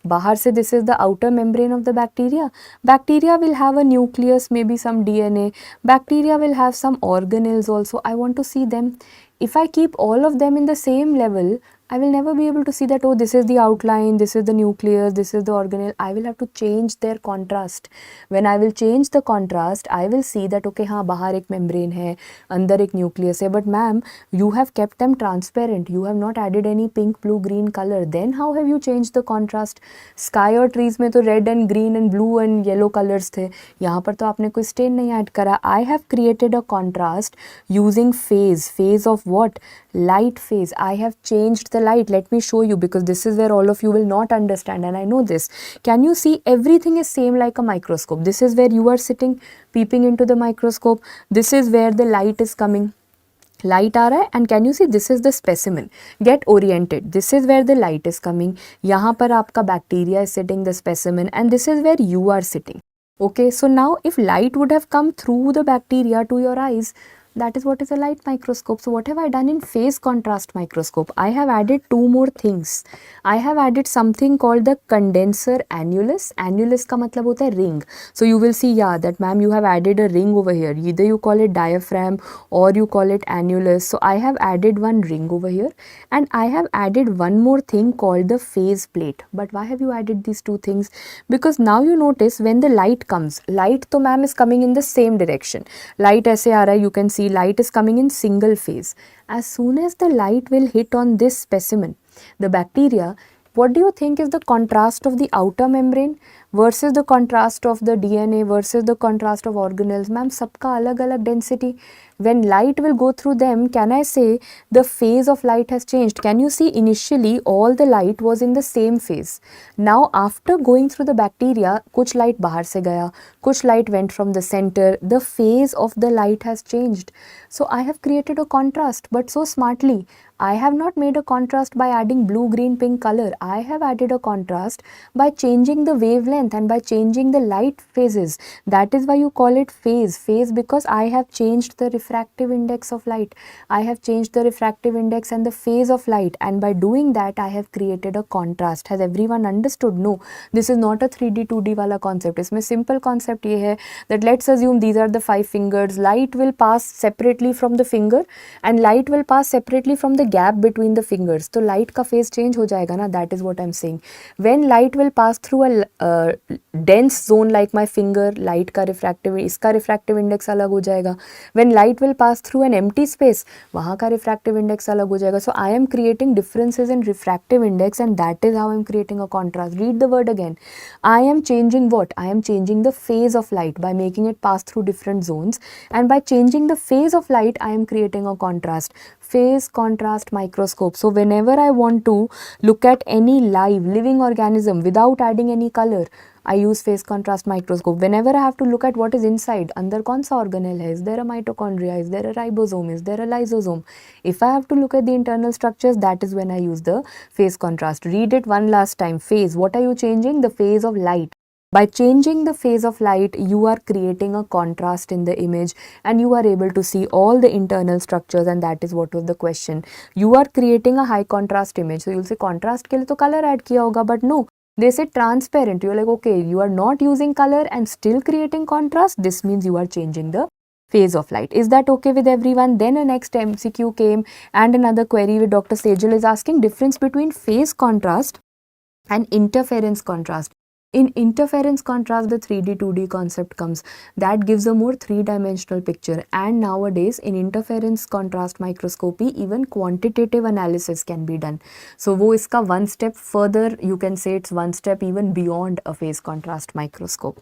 बाहर से this is the outer membrane of the bacteria. Bacteria will have a nucleus, maybe some DNA. Bacteria will have some organelles also. I want to see them. If I keep all of them in the same level, I will never be able to see that, oh, this is the outline, this is the nucleus, this is the organelle. I will have to change their contrast. When I will change the contrast, I will see that, okay, हाँ, बाहर एक membrane है, अंदर एक nucleus है. But ma'am, you have kept them transparent. You have not added any pink, blue, green color. Then how have you changed the contrast? Sky और trees में तो red and green and blue and yellow colors थे. यहाँ पर तो आपने कोई stain नहीं add करा. I have created a contrast using phase. Phase of what? Light phase. I have changed the light. Let me show you, because this is where all of you will not understand, and I know this. Can you see everything is same like a microscope? This is where you are sitting peeping into the microscope. This is where the light is coming. Light आ रहा है, and can you see this is the specimen? Get oriented. This is where the light is coming. यहाँ पर आपका bacteria is sitting, the specimen, and this is where you are sitting. Okay, so now if light would have come through the bacteria to your eyes, that is what is a light microscope. So what have I done in phase contrast microscope? I have added two more things. I have added something called the condenser annulus. Annulus का मतलब होता है ring. So you will see, yeah, that ma'am, you have added a ring over here. Either you call it diaphragm or you call it annulus. So I have added one ring over here, and I have added one more thing called the phase plate. But why have you added these two things? Because now you notice when the light comes, light to ma'am is coming in the same direction. Light ऐसे आ रहा है, you can see light is coming in single phase. As soon as the light will hit on this specimen, the bacteria, what do you think is the contrast of the outer membrane versus the contrast of the DNA versus the contrast of organelles? Ma'am, सबका अलग अलग density. When light will go through them, can I say the phase of light has changed? Can you see initially all the light was in the same phase. Now after going through the bacteria, कुछ light बाहर से गया, कुछ light went from the center. The phase of the light has changed. So I have created a contrast, but so smartly. I have not made a contrast by adding blue, green, pink color. I have added a contrast by changing the wavelength and by changing the light phases. That is why you call it phase. Phase because I have changed the refractive index of light. I have changed the refractive index and the phase of light, and by doing that I have created a contrast. Has everyone understood? No, this is not a 3D 2D wala concept. इसमें simple concept ये है that let's assume these are the 5 fingers. Light will pass separately from the finger and light will pass separately from the gap between the fingers. तो light का phase change हो जाएगा ना, that is what I'm saying. When light will pass through a dense zone like my finger, light का refractive, इसका refractive index अलग हो जाएगा. When light will pass through an empty space, वहाँ का refractive index अलग हो जाएगा. So I am creating differences in refractive index, and that is how I am creating a contrast. Read the word again. I am changing what? I am changing the phase of light by making it pass through different zones, and by changing the phase of light I am creating a contrast. Phase contrast microscope. So whenever I want to look at any living organism without adding any color, I use phase contrast microscope. Whenever I have to look at what is inside, अंदर कौन सा organelle है, is there a mitochondria, is there a ribosome, is there a lysosome? If I have to look at the internal structures, that is when I use the phase contrast. Read it one last time. Phase, what are you changing? The phase of light. By changing the phase of light, you are creating a contrast in the image, and you are able to see all the internal structures, and that is what was the question. You are creating a high contrast image. So you'll say contrast के लिए तो color add किया होगा, but no. They say transparent. You're like, okay, you are not using color and still creating contrast. This means you are changing the phase of light. Is that okay with everyone? Then a next MCQ came, and another query with Dr. Sejal is asking difference between phase contrast and interference contrast. In interference contrast, the 3D 2D concept comes. That gives a more three-dimensional picture, and nowadays in interference contrast microscopy even quantitative analysis can be done. So वो इसका one step further, you can say it's one step even beyond a phase contrast microscope.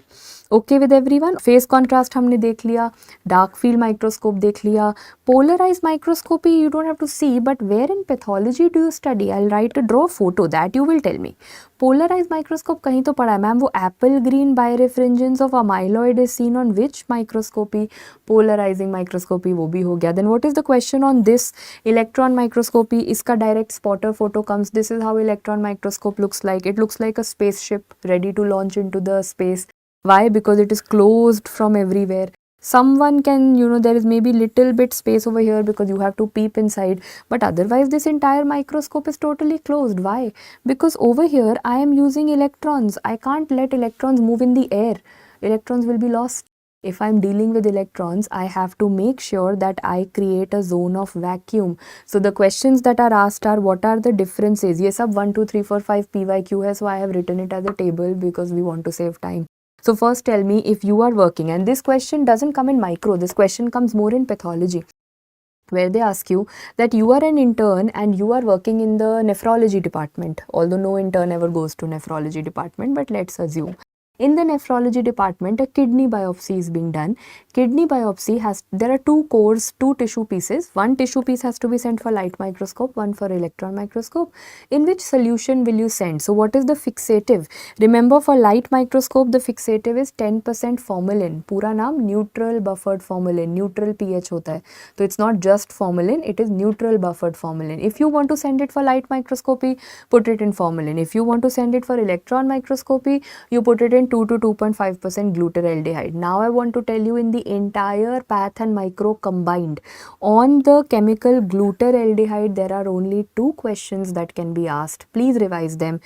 Okay with everyone? Phase contrast हमने देख लिया, dark field microscope देख लिया, polarized microscopy you don't have to see, but where in pathology do you study? I'll draw a photo, that you will tell me. Polarized microscope कहीं तो पढ़ा है ma'am, वो apple green birefringence of amyloid is seen on which microscopy? Polarizing microscopy, वो भी हो गया. Then what is the question on this? Electron microscopy, इसका direct spotter photo comes. This is how electron microscope looks like. It looks like a spaceship ready to launch into the space. Why? Because it is closed from everywhere. Someone can, there is maybe little bit space over here because you have to peep inside, but otherwise this entire microscope is totally closed. Why? Because over here I am using electrons. I can't let electrons move in the air. Electrons will be lost. If I am dealing with electrons, I have to make sure that I create a zone of vacuum. So the questions that are asked are, what are the differences? Yes, sab 1, 2, 3, 4, 5 PYQ hai, so I have written it as a table because we want to save time. So first tell me if you are working, and this question doesn't come in micro, this question comes more in pathology, where they ask you that you are an intern and you are working in the nephrology department, although no intern ever goes to nephrology department, but let's assume. In the nephrology department, a kidney biopsy is being done. Kidney biopsy there are two cores, two tissue pieces. One tissue piece has to be sent for light microscope, one for electron microscope. In which solution will you send? So what is the fixative? Remember, for light microscope, the fixative is 10% formalin. Pura naam neutral buffered formalin, neutral pH hota hai. So it's not just formalin, it is neutral buffered formalin. If you want to send it for light microscopy, put it in formalin. If you want to send it for electron microscopy, you put it in 2 to 2.5% glutaraldehyde. Now I want to tell you, in the entire path and micro combined, on the chemical glutaraldehyde, there are only two questions that can be asked. Please revise them.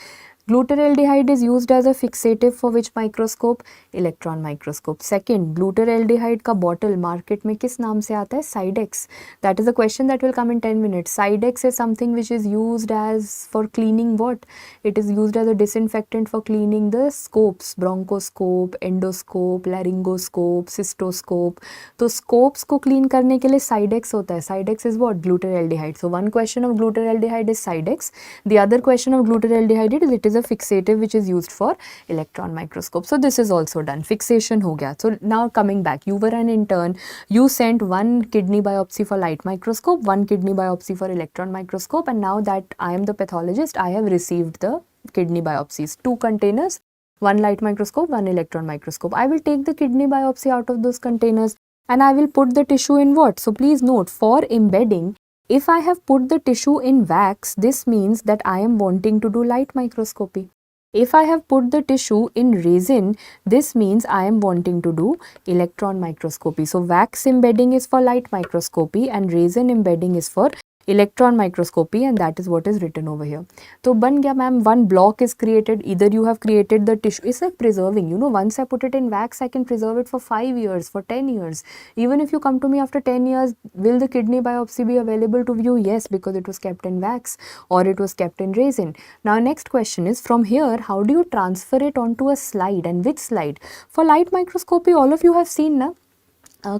Glutaraldehyde is used as a fixative for which microscope? Electron microscope. Second, glutaraldehyde का bottle market में किस नाम से आता है? Sidex. That is a question that will come in 10 minutes. Sidex is something which is used as for cleaning what? It is used as a disinfectant for cleaning the scopes, bronchoscope, endoscope, laryngoscope, cystoscope. तो scopes को clean करने के लिए Sidex होता है. Sidex is what? Glutaraldehyde. So one question of glutaraldehyde is Sidex. The other question of glutaraldehyde is it is a fixative which is used for electron microscope. So this is also done. Fixation ho gaya. So now coming back, you were an intern, you sent one kidney biopsy for light microscope, one kidney biopsy for electron microscope, and now that I am the pathologist, I have received the kidney biopsies. Two containers, one light microscope, one electron microscope. I will take the kidney biopsy out of those containers and I will put the tissue in what? So please note, for embedding, if I have put the tissue in wax, this means that I am wanting to do light microscopy. If I have put the tissue in resin, this means I am wanting to do electron microscopy. So wax embedding is for light microscopy and resin embedding is for electron microscopy, and that is what is written over here. So ban gaya ma'am, one block is created. Either you have created the tissue. It's like preserving, you know, once I put it in wax, I can preserve it for 5 years, for 10 years. Even if you come to me after 10 years, will the kidney biopsy be available to view? Yes, because it was kept in wax or it was kept in resin. Now next question is, from here, how do you transfer it onto a slide, and which slide? For light microscopy, all of you have seen na,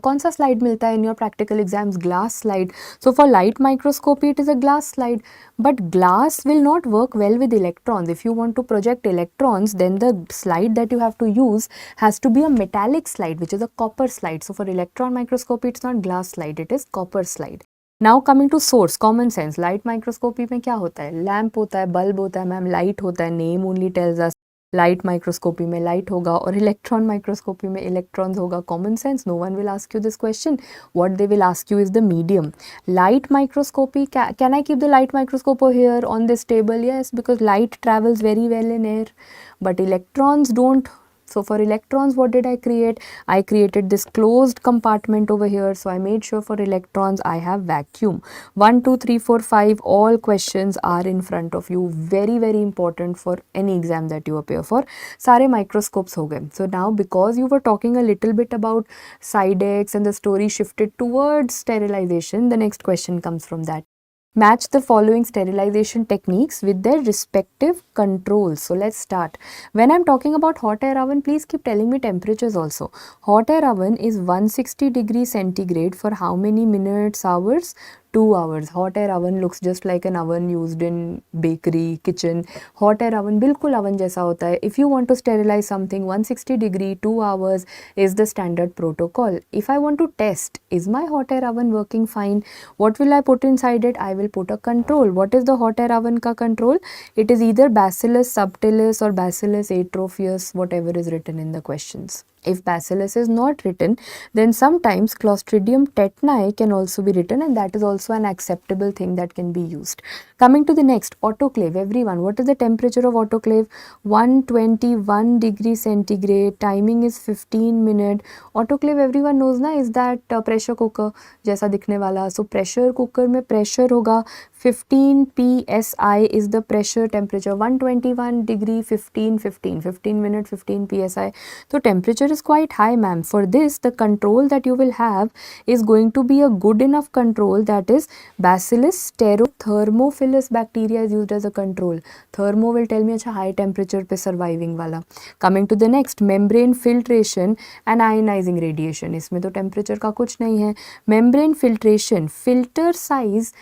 कौन सा slide मिलता है in your practical exams? Glass slide. So for light microscopy it is a glass slide, but glass will not work well with electrons. If you want to project electrons, then the slide that you have to use has to be a metallic slide, which is a copper slide. So for electron microscopy, it's not glass slide, it is copper slide. Now coming to source, common sense. Light microscopy में क्या होता है? Lamp होता है, bulb होता है ma'am, light होता है, name only tells us. Light microscopy में लाइट होगा और इलेक्ट्रॉन माइक्रोस्कोपी में इलेक्ट्रॉन्स होगा. Common sense. No one will ask you this question. What they will ask you is the medium. Light microscopy, can I keep the light microscope over here on this table? Yes, because light travels very well in air, but electrons don't. So for electrons, what did I create? I created this closed compartment over here. So I made sure for electrons I have vacuum. 1, 2, 3, 4, 5, all questions are in front of you. Very, very important for any exam that you appear for. Sare microscopes ho gaye. So now, because you were talking a little bit about Cydex and the story shifted towards sterilization, the next question comes from that. Match the following sterilization techniques with their respective controls. So let's start. When I'm talking about hot air oven, please keep telling me temperatures also. Hot air oven is 160 degrees centigrade for how many minutes, hours? 2 hours. Hot air oven looks just like an oven used in bakery, kitchen. Hot air oven बिल्कुल oven जैसा होता है. If you want to sterilize something, 160 degree, 2 hours is the standard protocol. If I want to test, is my hot air oven working fine? What will I put inside it? I will put a control. What is the hot air oven ka control? It is either Bacillus subtilis or Bacillus atrophius, whatever is written in the questions. If Bacillus is not written, then sometimes Clostridium tetani can also be written, and that is also an acceptable thing that can be used. Coming to the next, autoclave. Everyone, what is the temperature of autoclave? 121 degrees centigrade. Timing is 15 minutes. Autoclave, everyone knows na, is that pressure cooker जैसा दिखने वाला. So pressure cooker में pressure होगा 15 psi is the pressure temperature. 121 degree 15 minute 15 psi. So temperature is quite high, ma'am. For this, the control that you will have is going to be a good enough control, that is Bacillus thermophilus bacteria is used as a control. Thermo will tell me अच्छा high temperature पे surviving वाला. Coming to the next, membrane filtration and ionizing radiation. इसमें तो temperature का कुछ नहीं है. Membrane filtration, filter size,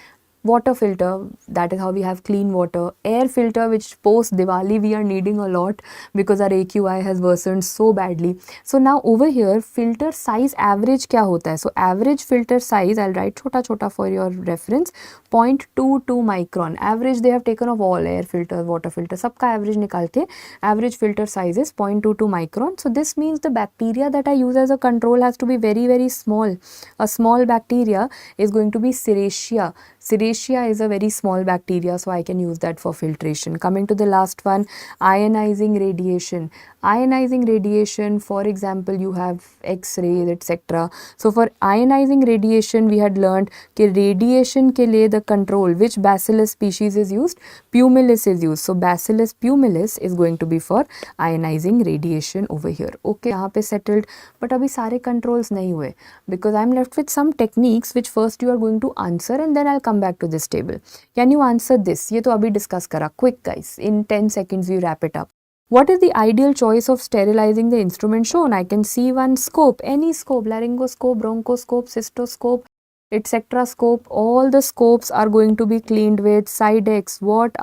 water filter, that is how we have clean water. Air filter, which post Diwali we are needing a lot because our AQI has worsened so badly. So now over here, filter size average क्या होता है? So average filter size, I'll write छोटा छोटा for your reference, 0.22 micron. Average they have taken of all air filter, water filter, सबका average निकाल के average filter size is 0.22 micron. So this means the bacteria that I use as a control has to be very, very small. A small bacteria is going to be Serratia. Serratia is a very small bacteria, so I can use that for filtration. Coming to the last one, ionizing radiation. Ionizing radiation, for example, you have X-rays, etc. So for ionizing radiation, we had learned कि radiation के लिए the control, which Bacillus species is used? Pumilis is used. So Bacillus pumilis is going to be for ionizing radiation over here. Okay, यहाँ पे settled. But अभी सारे controls नहीं हुए because I'm left with some techniques which first you are going to answer and then I'll come back to this table. Can you answer this? ये तो अभी discuss करा. Quick guys, in 10 seconds we wrap it up. What is the ideal choice of sterilizing the instrument shown? I can see one scope, any scope, laryngoscope, bronchoscope, cystoscope, etc. scope. All the scopes are going to be cleaned with Cydex. What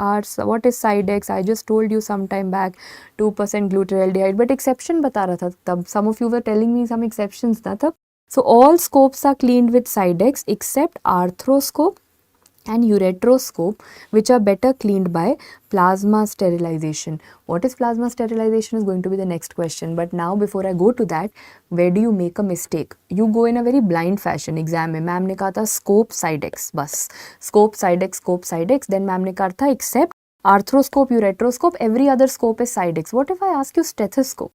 is Cydex? I just told you some time back, 2% glutaraldehyde. But exception बता रहा था तब. Some of you were telling me some exceptions था तब. So all scopes are cleaned with Cydex except arthroscope and ureteroscope, which are better cleaned by plasma sterilization. What is plasma sterilization is going to be the next question. But now before I go to that, where do you make a mistake? You go in a very blind fashion. Exam में ma'am ने कहा था scope Cydex, बस scope Cydex, then ma'am ने कहा था except Arthroscope, ureteroscope, every other scope is side X. What if I ask you stethoscope?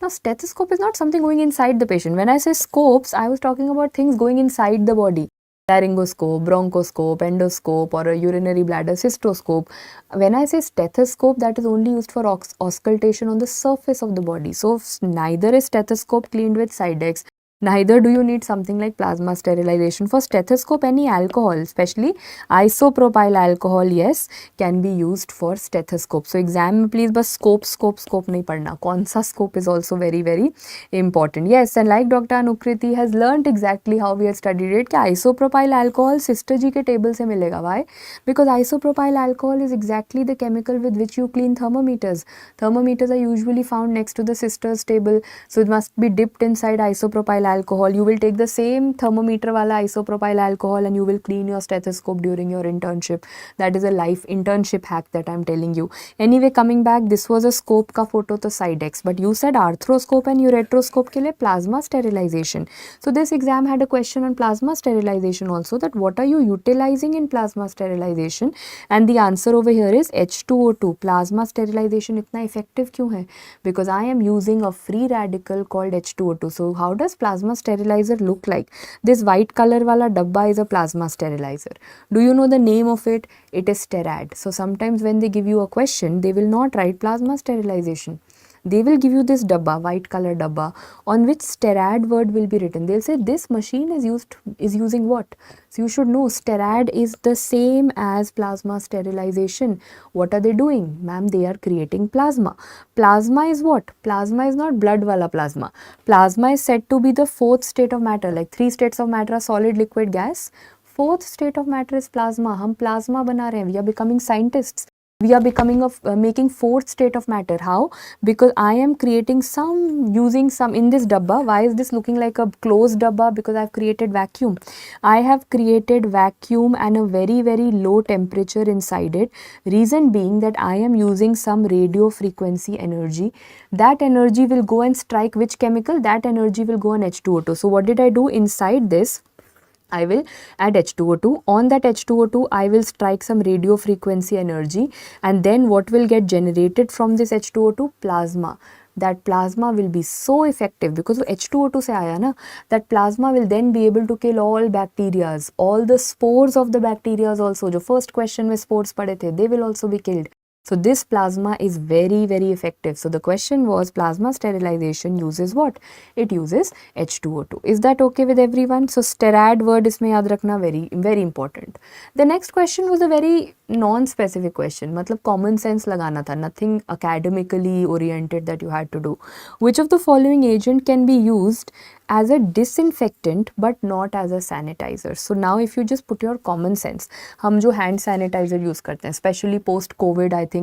Now, stethoscope is not something going inside the patient. When I say scopes, I was talking about things going inside the body. Laryngoscope, bronchoscope, endoscope, or a urinary bladder cystoscope. When I say stethoscope, that is only used for auscultation on the surface of the body. So, neither is stethoscope cleaned with Sidex, neither do you need something like plasma sterilization. For stethoscope, any alcohol, especially isopropyl alcohol, yes, can be used for stethoscope. So, exam में please बस scope नहीं पढ़ना. कौन सा scope is also very, very important. Yes, and like Dr. Anukriti has learnt exactly how we had studied it, कि isopropyl alcohol sister जी के table से मिलेगा. Why? Because isopropyl alcohol is exactly the chemical with which you clean thermometers. Thermometers are usually found next to the sister's table. So, it must be dipped inside isopropyl alcohol. You will take the same thermometer wala isopropyl alcohol and you will clean your stethoscope during your internship. That is a life internship hack that I am telling you. Anyway, coming back, this was a scope ka photo to side X, but you said arthroscope and ureteroscope ke liye plasma sterilization. So this exam had a question on plasma sterilization also, that what are you utilizing in plasma sterilization, and the answer over here is H2O2. Plasma sterilization itna effective kyun hai? Because I am using a free radical called H2O2. So how does plasma sterilizer look like? This white color wala dabba is a plasma sterilizer. Do you know the name of it? It is Sterad. So sometimes when they give you a question, they will not write plasma sterilization. They will give you this dabba, white color dabba, on which Sterad word will be written. They'll say this machine is using what? So you should know Sterad is the same as plasma sterilization. What are they doing? Ma'am, they are creating plasma. Plasma is what? Plasma is not blood wala plasma. Plasma is said to be the fourth state of matter. Like 3 states of matter are solid, liquid, gas. Fourth state of matter is plasma. हम plasma बना रहे हैं. We are becoming scientists. We are becoming making fourth state of matter. How? Because I am creating using some in this dabba. Why is this looking like a closed dabba? Because I have created vacuum. I have created vacuum and a very, very low temperature inside it. Reason being that I am using some radio frequency energy. That energy will go and strike which chemical? That energy will go on H2O2. So what did I do inside this? I will add H2O2. On that H2O2, I will strike some radio frequency energy, and then what will get generated from this H2O2? Plasma. That plasma will be so effective because H2O2 se aaya na, that plasma will then be able to kill all bacterias, all the spores of the bacterias also. Jo first question mein spores pade the, they will also be killed. So this plasma is very, very effective. So the question was, plasma sterilization uses what? It uses H2O2. Is that okay with everyone? So Sterad word isme yaad rakhna, very, very important. The next question was a very non-specific question. Matlab common sense lagana tha, nothing academically oriented that you had to do. Which of the following agent can be used as a disinfectant but not as a sanitizer? So now if you just put your common sense, हम जो hand sanitizer use करते हैं, especially post COVID, I think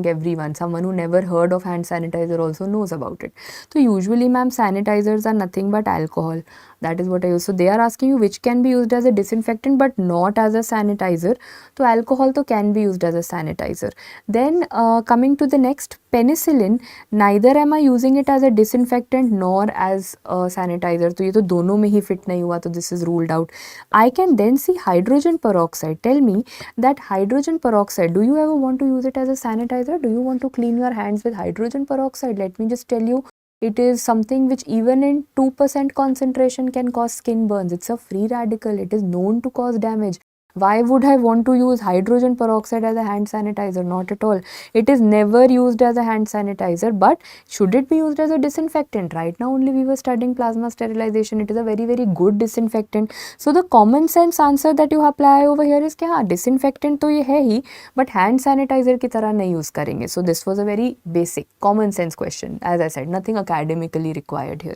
someone who never heard of hand sanitizer also knows about it. So usually ma'am, sanitizers are nothing but alcohol. That is what I use. So they are asking you which can be used as a disinfectant but not as a sanitizer. So alcohol to can be used as a sanitizer. Then coming to the next, penicillin, neither am I using it as a disinfectant nor as a sanitizer. तो ये तो दोनों में ही fit नहीं हुआ, तो this is ruled out. I can then see hydrogen peroxide. Tell me that hydrogen peroxide, do you ever want to use it as a sanitizer? Do you want to clean your hands with hydrogen peroxide? Let me just tell you, it is something which even in 2% concentration can cause skin burns. It's a free radical. It is known to cause damage. Why would I want to use hydrogen peroxide as a hand sanitizer? Not at all. It is never used as a hand sanitizer, but should it be used as a disinfectant? Right now only we were studying plasma sterilization. It is a very, very good disinfectant. So the common sense answer that you apply over here is कि हाँ, disinfectant तो ये है ही, but hand sanitizer की तरह नहीं use करेंगे. So this was a very basic common sense question. As I said, nothing academically required here.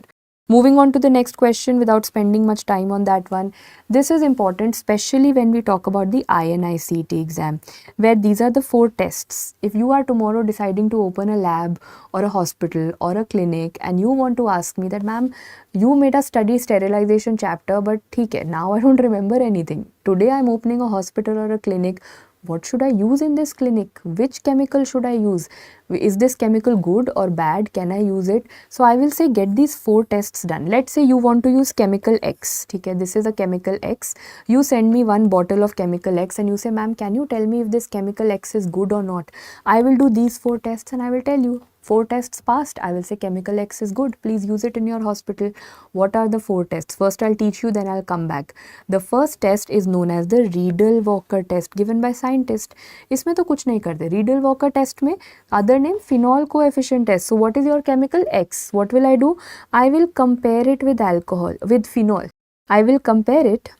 Moving on to the next question without spending much time on that one. This is important, especially when we talk about the INI-CET exam, where these are the 4 tests. If you are tomorrow deciding to open a lab or a hospital or a clinic and you want to ask me that, ma'am, you made us study sterilization chapter, but theek hai, now I don't remember anything. Today I am opening a hospital or a clinic. What should I use in this clinic? Which chemical should I use? Is this chemical good or bad? Can I use it? So I will say get these 4 tests done. Let's say you want to use chemical X. Okay, this is a chemical X. You send me one bottle of chemical X and you say, ma'am, can you tell me if this chemical X is good or not? I will do these 4 tests and I will tell you. 4 tests passed, I will say chemical X is good, please use it in your hospital. What are the 4 tests? First I'll teach you, then I'll come back. The first test is known as the Riedel-Walker test given by scientists. इसमें तो कुछ नहीं करते. Riedel-Walker test में other name phenol coefficient test. So what is your chemical X? What will I do? I will compare it with alcohol, with phenol. I will compare it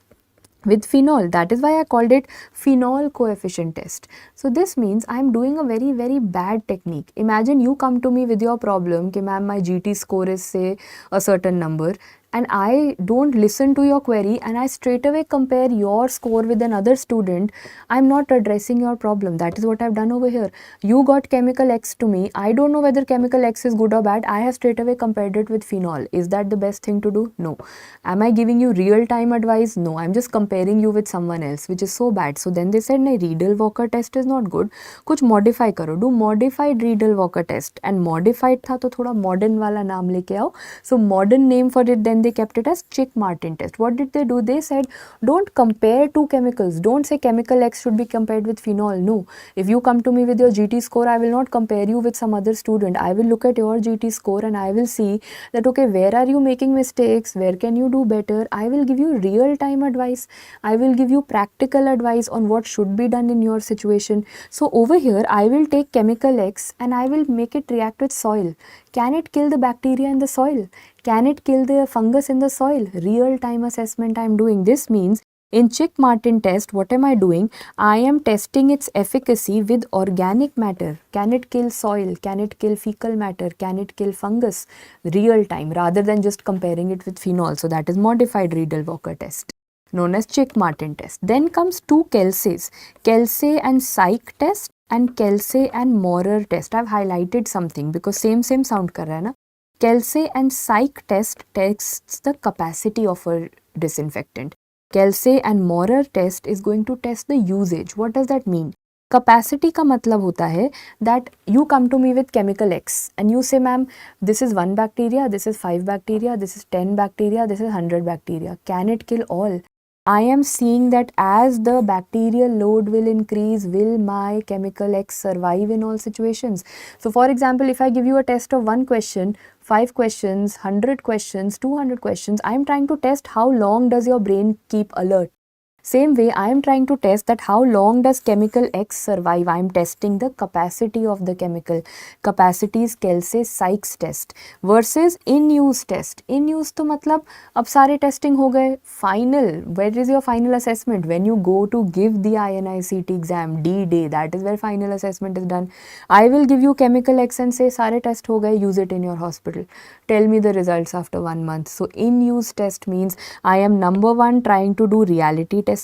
with phenol. That is why I called it phenol coefficient test. So this means I am doing a very bad technique. Imagine you come to me with your problem कि ma'am my GT score is say a certain number, and I don't listen to your query and I straight away compare your score with another student. I'm not addressing your problem. That is what I've done over here. You got chemical X to me. I don't know whether chemical X is good or bad. I have straight away compared it with phenol. Is that the best thing to do? No. Am I giving you real time advice? No. I'm just comparing you with someone else, which is so bad. So then they said, no, Riedel-Walker test is not good. कुछ modify करो. Do modified Riedel-Walker test. And modified था तो थोड़ा modern वाला नाम लेके आओ. So modern name for it then they kept it as Chick-Martin test. What did they do? They said, don't compare 2 chemicals. Don't say chemical X should be compared with phenol. No. If you come to me with your GT score, I will not compare you with some other student. I will look at your GT score and I will see that, okay, where are you making mistakes? Where can you do better? I will give you real-time advice. I will give you practical advice on what should be done in your situation. So over here, I will take chemical X and I will make it react with soil. Can it kill the bacteria in the soil? Can it kill the fungus in the soil? Real-time assessment I am doing. This means in Chick-Martin test, what am I doing? I am testing its efficacy with organic matter. Can it kill soil? Can it kill fecal matter? Can it kill fungus? Real-time, rather than just comparing it with phenol. So that is modified Riedel-Walker test, known as Chick-Martin test. Then comes 2 Kelsey's, Kelsey and Psych test and Kelsey and Maurer test. I've highlighted something because same sound कर रहा है ना. Kelsey and Psych test tests the capacity of a disinfectant. Kelsey and Maurer test is going to test the usage. What does that mean? Capacity का मतलब होता है that you come to me with chemical X and you say, ma'am, this is 1 bacteria, this is 5 bacteria, this is 10 bacteria, this is 100 bacteria. Can it kill all? I am seeing that as the bacterial load will increase, will my chemical X survive in all situations? So for example, if I give you a test of 1 question, 5 questions, 100 questions, 200 questions, I am trying to test how long does your brain keep alert. Same way, I am trying to test that how long does chemical X survive. I am testing the capacity of the chemical. Capacity is Kelsey-Sykes test versus in-use test. In-use तो मतलब अब सारे testing हो गए. Final, where is your final assessment? When you go to give the INI-CET exam, D-Day, that is where final assessment is done. I will give you chemical X and say सारे test हो गए, use it in your hospital. Tell me the results after 1 month. So in-use test means I am number 1 trying to do reality testing.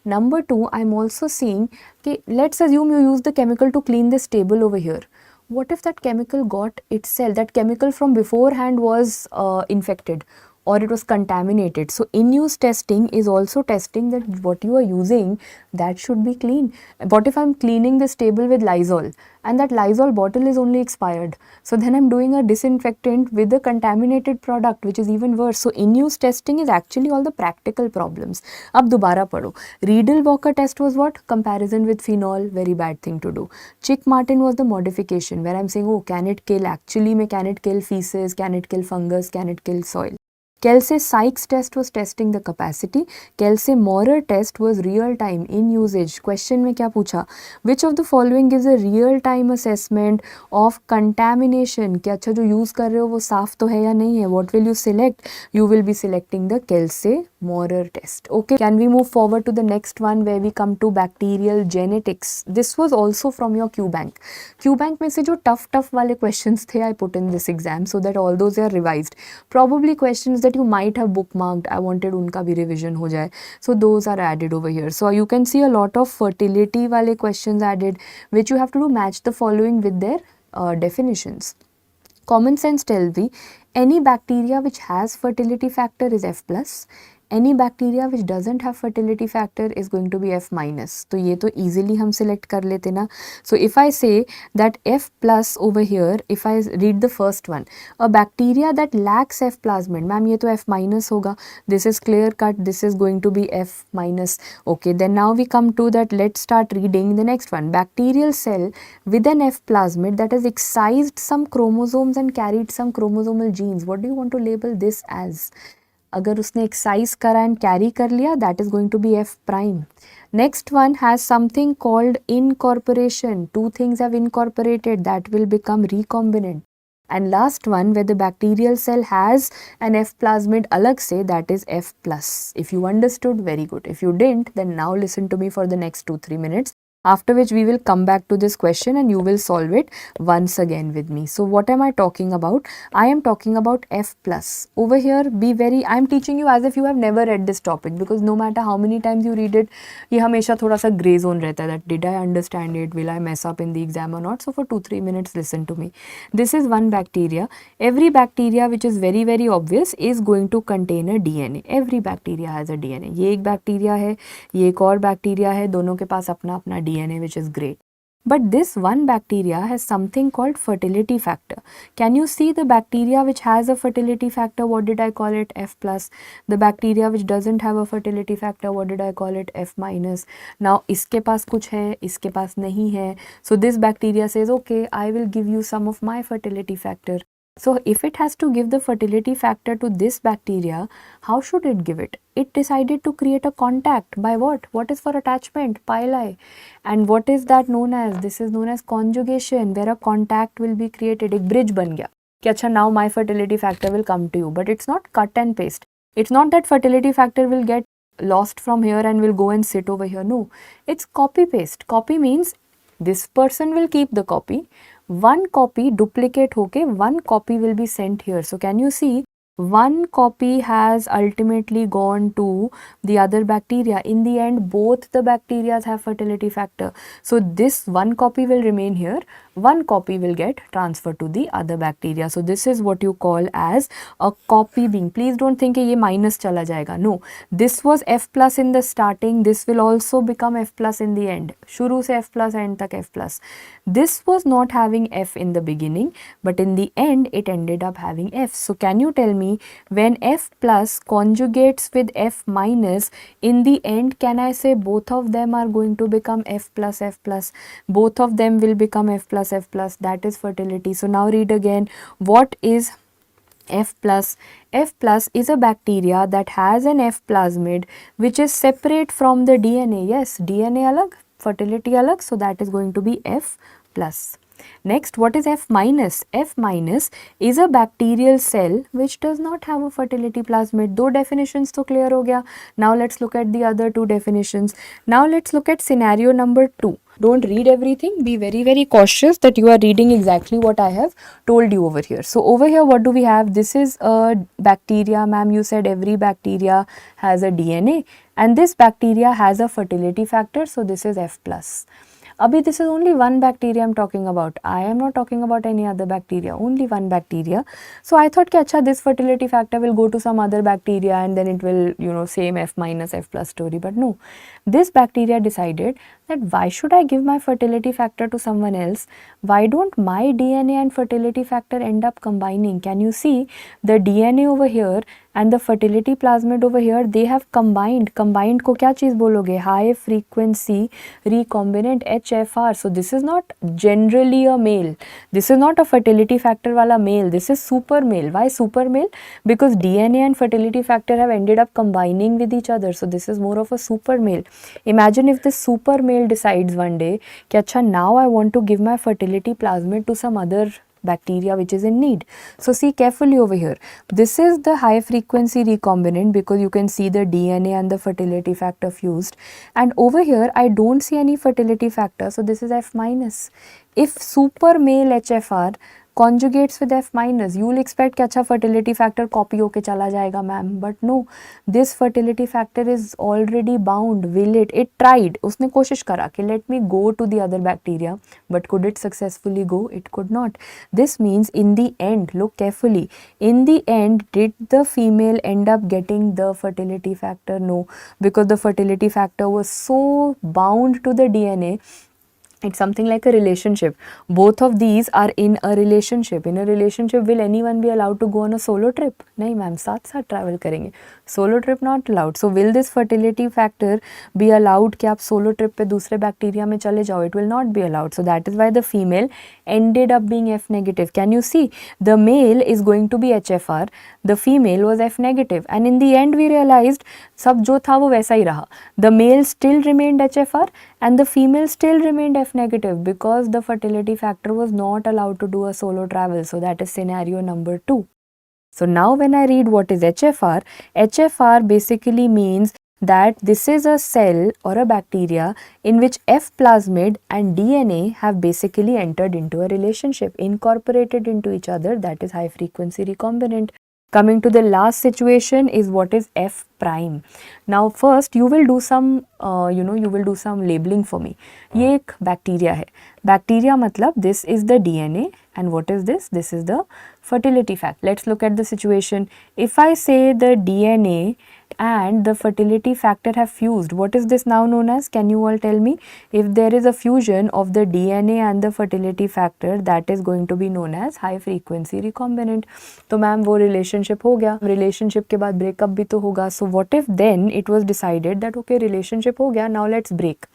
Number 2, I'm also seeing, okay, let's assume you use the chemical to clean this table over here. What if that chemical got itself, that chemical from beforehand was infected or it was contaminated? So in-use testing is also testing that what you are using, that should be clean. What if I'm cleaning this table with Lysol and that Lysol bottle is only expired? So then I'm doing a disinfectant with a contaminated product, which is even worse. So in-use testing is actually all the practical problems. Ab dobara padho. Riedel-Walker test was what? Comparison with phenol, very bad thing to do. Chick-Martin was the modification where I'm saying, oh, can it kill? Actually, can it kill feces? Can it kill fungus? Can it kill soil? Kelsey-Sykes test was testing the capacity. Kelsey-Maurer test was real time in usage. Question में क्या पूछा? Which of the following gives a real time assessment of contamination? कि अच्छा जो use कर रहे हो वो साफ तो है या नहीं है? What will you select? You will be selecting the Kelsey-Maurer test. Okay, can we move forward to the next one where we come to bacterial genetics? This was also from your Q bank. Q bank में से जो tough वाले questions थे I put in this exam so that all those are revised. Probably questions that you might have bookmarked, I wanted unka bhi revision ho jaye. So those are added over here. So you can see a lot of fertility wale questions added, which you have to do match the following with their definitions. Common sense tells me any bacteria which has fertility factor is F+, any bacteria which doesn't have fertility factor is going to be F minus. तो ये तो easily हम select कर लेते ना. So if I say that F plus over here, if I read the first one, a bacteria that lacks F plasmid, ma'am ये तो F minus होगा. This is clear cut, this is going to be F minus. Okay, then now we come to that, let's start reading the next one. Bacterial cell with an F plasmid that has excised some chromosomes and carried some chromosomal genes. What do you want to label this as? अगर उसने excise करा and carry कर लिया, that is going to be F prime. Next one has something called incorporation. Two things have incorporated, that will become recombinant. And last one where the bacterial cell has an F plasmid alag se, that is F plus. If you understood, very good. If you didn't, then now listen to me for the next 2-3 minutes. After which we will come back to this question and you will solve it once again with me. So what am I talking about? I am talking about F plus. Over here, be very, I am teaching you as if you have never read this topic, because no matter how many times you read it, ये हमेशा थोड़ा सा grey zone रहता है, that did I understand it, will I mess up in the exam or not. So for 2-3 minutes listen to me. This is one bacteria. Every bacteria which is very very obvious is going to contain a DNA. Every bacteria has a DNA. ये एक bacteria है, ये एक और bacteria है, दोनों के पास अपना अपना DNA, which is great. But this one bacteria has something called fertility factor. Can you see the bacteria which has a fertility factor? What did I call it? F plus. The bacteria which doesn't have a fertility factor, what did I call it? F minus. Now इसके पास कुछ है, इसके पास नहीं है. So this bacteria says, okay, I will give you some of my fertility factor. So if it has to give the fertility factor to this bacteria, how should it give it? It decided to create a contact by what? What is for attachment? Pili. And what is that known as? This is known as conjugation, where a contact will be created. एक bridge बन गया कि अच्छा now my fertility factor will come to you. But it's not cut and paste. It's not that fertility factor will get lost from here and will go and sit over here. No, it's copy paste. Copy means this person will keep the copy. One copy duplicate होके one copy will be sent here. So can you see, one copy has ultimately gone to the other bacteria. In the end, both the bacteria have fertility factor. So this one copy will remain here. One copy will get transferred to the other bacteria. So this is what you call as a copy being. Please don't think ये minus चला जाएगा. No, this was F plus in the starting. This will also become F plus in the end. शुरू से F plus end तक F plus. This was not having F in the beginning, but in the end it ended up having F. So can you tell me, when F plus conjugates with F minus, in the end can I say both of them are going to become F plus F plus? Both of them will become F plus F plus. That is fertility. So now read again, what is F plus? F plus is a bacteria that has an F plasmid which is separate from the DNA. Yes, DNA alag, fertility alag, so that is going to be F plus. Next, what is F minus? F minus is a bacterial cell which does not have a fertility plasmid. दो definitions तो clear हो गया. Now let's look at the other two definitions. Now let's look at scenario number 2. Don't read everything. Be very very cautious that you are reading exactly what I have told you over here. So over here what do we have? This is a bacteria. Ma'am, you said every bacteria has a DNA and this bacteria has a fertility factor. So this is F plus. Abhi, this is only one bacteria I'm talking about. I am not talking about any other bacteria, only one bacteria. So I thought कि अच्छा this fertility factor will go to some other bacteria and then it will, you know, same F minus F plus story. But no, this bacteria decided that why should I give my fertility factor to someone else? Why don't my DNA and fertility factor end up combining? Can you see the DNA over here and the fertility plasmid over here, they have combined. Combined को क्या चीज़ बोलोगे? High frequency recombinant HFR. So this is not generally a male. This is not a fertility factor वाला male. This is super male. Why super male? Because DNA and fertility factor have ended up combining with each other. So this is more of a super male. Imagine if this super male decides one day कि अच्छा now I want to give my fertility plasmid to some other bacteria which is in need. So see carefully over here. This is the high frequency recombinant because you can see the DNA and the fertility factor fused. And over here I don't see any fertility factor. So this is F minus. If super male HFR conjugates with F minus. You will expect कि अच्छा fertility factor copy होके चला जाएगा ma'am, but no, this fertility factor is already bound. Will it? It tried. उसने कोशिश करा कि let me go to the other bacteria, but could it successfully go? It could not. This means in the end, look carefully, in the end, did the female end up getting the fertility factor? No, because the fertility factor was so bound to the DNA. It's something like a relationship. Both of these are in a relationship. In a relationship, will anyone be allowed to go on a solo trip? नहीं ma'am, साथ साथ travel करेंगे. Solo trip not allowed. So will this fertility factor be allowed कि आप solo trip पे दूसरे bacteria में चले जाओ? It will not be allowed. So that is why the female ended up being F negative. Can you see? The male is going to be HFR. The female was F negative. And in the end, we realized सब जो था वो वैसा ही रहा. The male still remained HFR and the female still remained F negative because the fertility factor was not allowed to do a solo travel. So that is scenario number 2. So now when I read what is HFR, HFR basically means that this is a cell or a bacteria in which F plasmid and DNA have basically entered into a relationship, incorporated into each other. That is high frequency recombinant. Coming to the last situation is what is F prime. Now first you will do some you will do some labeling for me. ये एक bacteria है. Bacteria मतलब this is the DNA and what is this? This is the fertility fact. Let's look at the situation. If I say the DNA and the fertility factor have fused, what is this now known as? Can you all tell me? If there is a fusion of the DNA and the fertility factor, that is going to be known as high frequency recombinant. तो ma'am वो relationship हो गया, relationship के बाद breakup भी तो होगा. So what if then it was decided that okay relationship हो गया, now let's break.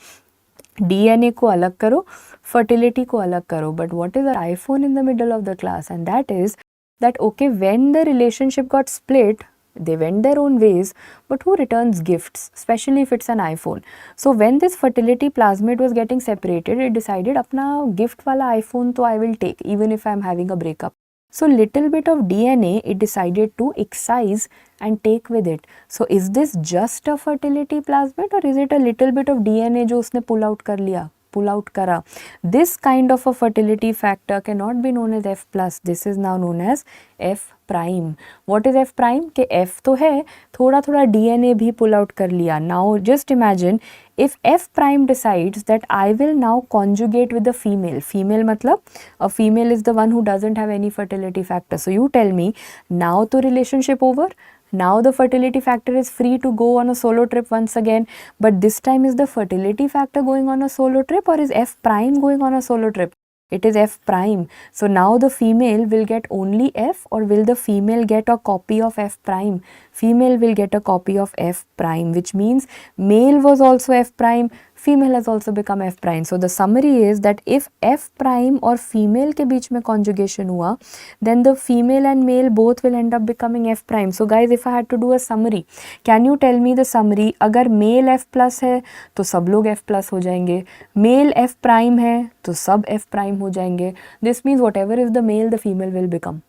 DNA को अलग करो, fertility को अलग करो. But what is the iPhone in the middle of the class? And that is that okay, when the relationship got split, they went their own ways, but who returns gifts, especially if it's an iPhone? So when this fertility plasmid was getting separated, it decided अपना gift वाला iPhone तो I will take even if I am having a breakup. So little bit of DNA it decided to excise and take with it. So is this just a fertility plasmid or is it a little bit of DNA जो उसने pull out कर लिया? Pull out करा. This kind of a fertility factor cannot be known as F plus. This is now known as F prime. What is F prime? कि F तो है, थोड़ा थोड़ा DNA भी pull out कर लिया. Now just imagine if F prime decides that I will now conjugate with the female. Female मतलब a female is the one who doesn't have any fertility factor. So you tell me, now to relationship over. Now the fertility factor is free to go on a solo trip once again, but this time is the fertility factor going on a solo trip or is F prime going on a solo trip? It is F prime. So now the female will get only F or will the female get a copy of F prime? Female will get a copy of F prime, which means male was also F prime, female has also become F prime. So the summary is that if F prime or female के बीच में conjugation हुआ, then the female and male both will end up becoming F prime. So guys, if I had to do a summary, can you tell me the summary? अगर male F plus है तो सब लोग F plus हो जाएंगे, male F prime है तो सब F prime हो जाएंगे. This means whatever is the male, the female will become.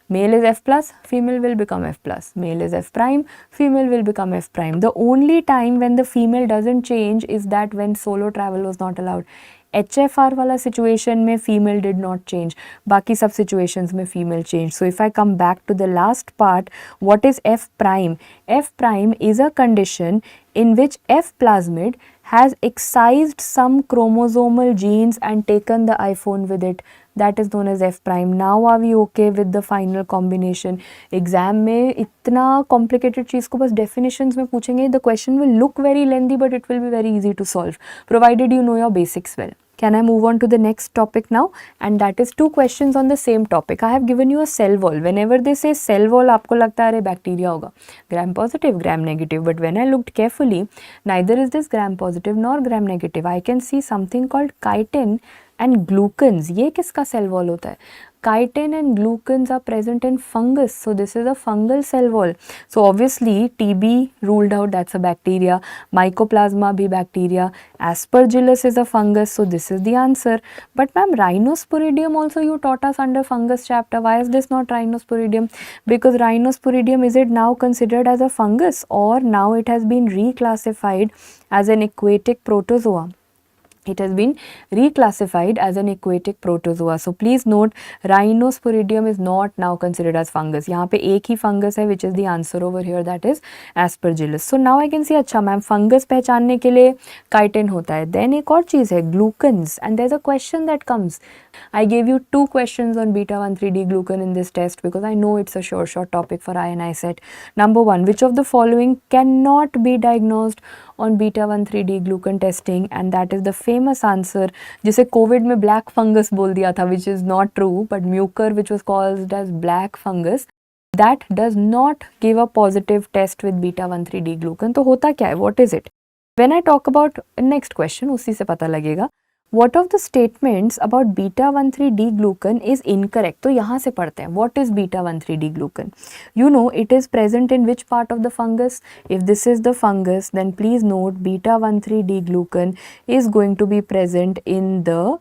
Male is F plus, female will become F plus. Male is F prime, female will become F prime. The only time when the female doesn't change is that when solo travel was not allowed. HFR वाला situation में female did not change. बाकी सब situations में female change. So if I come back to the last part, what is F prime? F prime is a condition in which F plasmid has excised some chromosomal genes and taken the iPhone with it. That is known as F prime. Now are we okay with the final combination? Exam में इतना complicated चीज़ को बस definitions में पूछेंगे. The question will look very lengthy but it will be very easy to solve provided you know your basics well. Can I move on to the next topic now? And that is 2 questions on the same topic. I have given you a cell wall. Whenever they say cell wall, आपको लगता है अरे bacteria होगा. Gram positive, gram negative. But when I looked carefully, neither is this gram positive nor gram negative. I can see something called chitin and glucans. ये किसका cell wall होता है? Chitin and glucans are present in fungus. So this is a fungal cell wall. So obviously TB ruled out, that's a bacteria. Mycoplasma bhi bacteria. Aspergillus is a fungus. So this is the answer. But ma'am, Rhinosporidium also you taught us under fungus chapter. Why is this not Rhinosporidium? Because Rhinosporidium, is it now considered as a fungus or now it has been reclassified as an aquatic protozoa? it has been reclassified as an aquatic protozoa. So please note, Rhinosporidium is not now considered as fungus. यहाँ पे एक ही fungus है, which is the answer over here, that is Aspergillus. So now I can see, अच्छा ma'am fungus पहचानने के लिए chitin होता है. Then एक और चीज़ है glucans, and there's a question that comes. I gave you 2 questions on beta-1,3-D glucan in this test because I know it's a short topic for INI-CET. Number 1, which of the following cannot be diagnosed on beta-1,3-D glucan testing? And that is the famous answer जिसे COVID में black fungus बोल दिया था, which is not true, but mucor, which was caused as black fungus, that does not give a positive test with beta-1,3-D glucan. तो होता क्या है? What is it? When I talk about next question, उसी से पता लगेगा. What of the statements about beta-1,3-D glucan is incorrect? तो यहाँ से पढ़ते हैं. What is beta-1,3-D glucan? You know it is present in which part of the fungus? If this is the fungus, then please note beta-1,3-D glucan is going to be present in the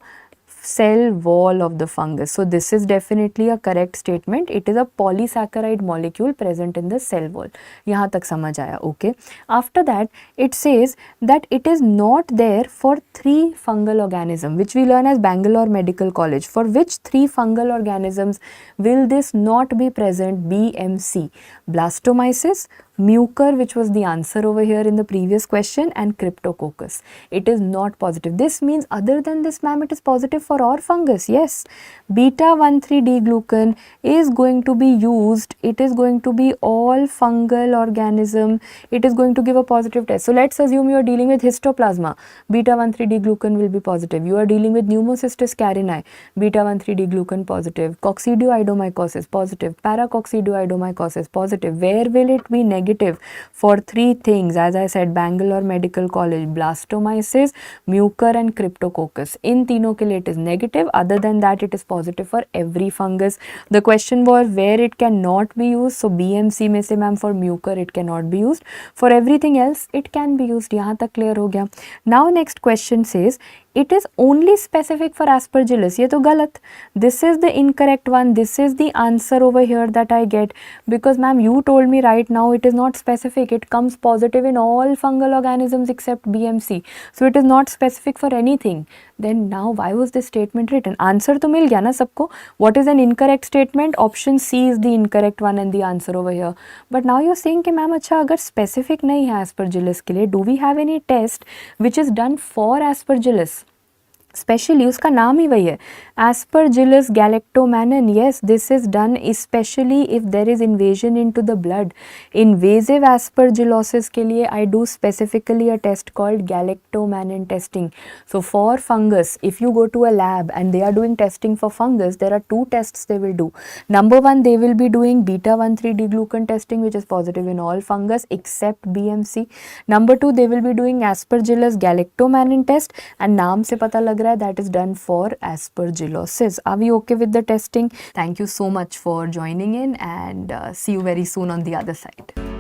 cell wall of the fungus. So this is definitely a correct statement. It is a polysaccharide molecule present in the cell wall. यहाँ तक समझ आया, okay? After that, it says that it is not there for 3 fungal organisms, which we learn as Bangalore Medical College. For which 3 fungal organisms will this not be present? BMC, Blastomyces, mucor, which was the answer over here in the previous question, and Cryptococcus. It is not positive. This means other than this, ma'am, it is positive for all fungus. Yes, beta-1,3-D glucan is going to be used. It is going to be all fungal organism. It is going to give a positive test. So let's assume you are dealing with histoplasma. Beta-1,3-D glucan will be positive. You are dealing with pneumocystis carinii. Beta-1,3-D glucan positive. Coccidioidomycosis positive. Paracoccidioidomycosis positive. Where will it be negative? For 3 things, as I said, Bangalore Medical College, Blastomyces, mucor and Cryptococcus. In तीनों के लिए it is negative. Other than that, it is positive for every fungus. The question was where it cannot be used. So BMC में से ma'am for mucor it cannot be used. For everything else it can be used. यहाँ तक clear हो गया. Now next question says it is only specific for Aspergillus. ये तो गलत. This is the incorrect one. This is the answer over here that I get, because ma'am you told me right now it is not specific. It comes positive in all fungal organisms except BMC. So it is not specific for anything. Then now why was this statement written? Answer तो मिल गया ना सबको. What is an incorrect statement? Option C is the incorrect one and the answer over here. But now you're saying कि ma'am अच्छा अगर specific नहीं है Aspergillus के लिए, do we have any test which is done for Aspergillus? Specially उसका नाम ही वही है, Aspergillus galactomannan. Yes, this is done especially if there is invasion into the blood. Invasive aspergillosis के लिए I do specifically a test called galactomannan testing. So for fungus, if you go to a lab and they are doing testing for fungus, there are 2 tests they will do. Number 1, they will be doing beta-1,3-D glucan testing, which is positive in all fungus except BMC. Number 2, they will be doing Aspergillus galactomannan test, and नाम से पता लग रहा है that is done for aspergillosis. Are we okay with the testing? Thank you so much for joining in, and see you very soon on the other side.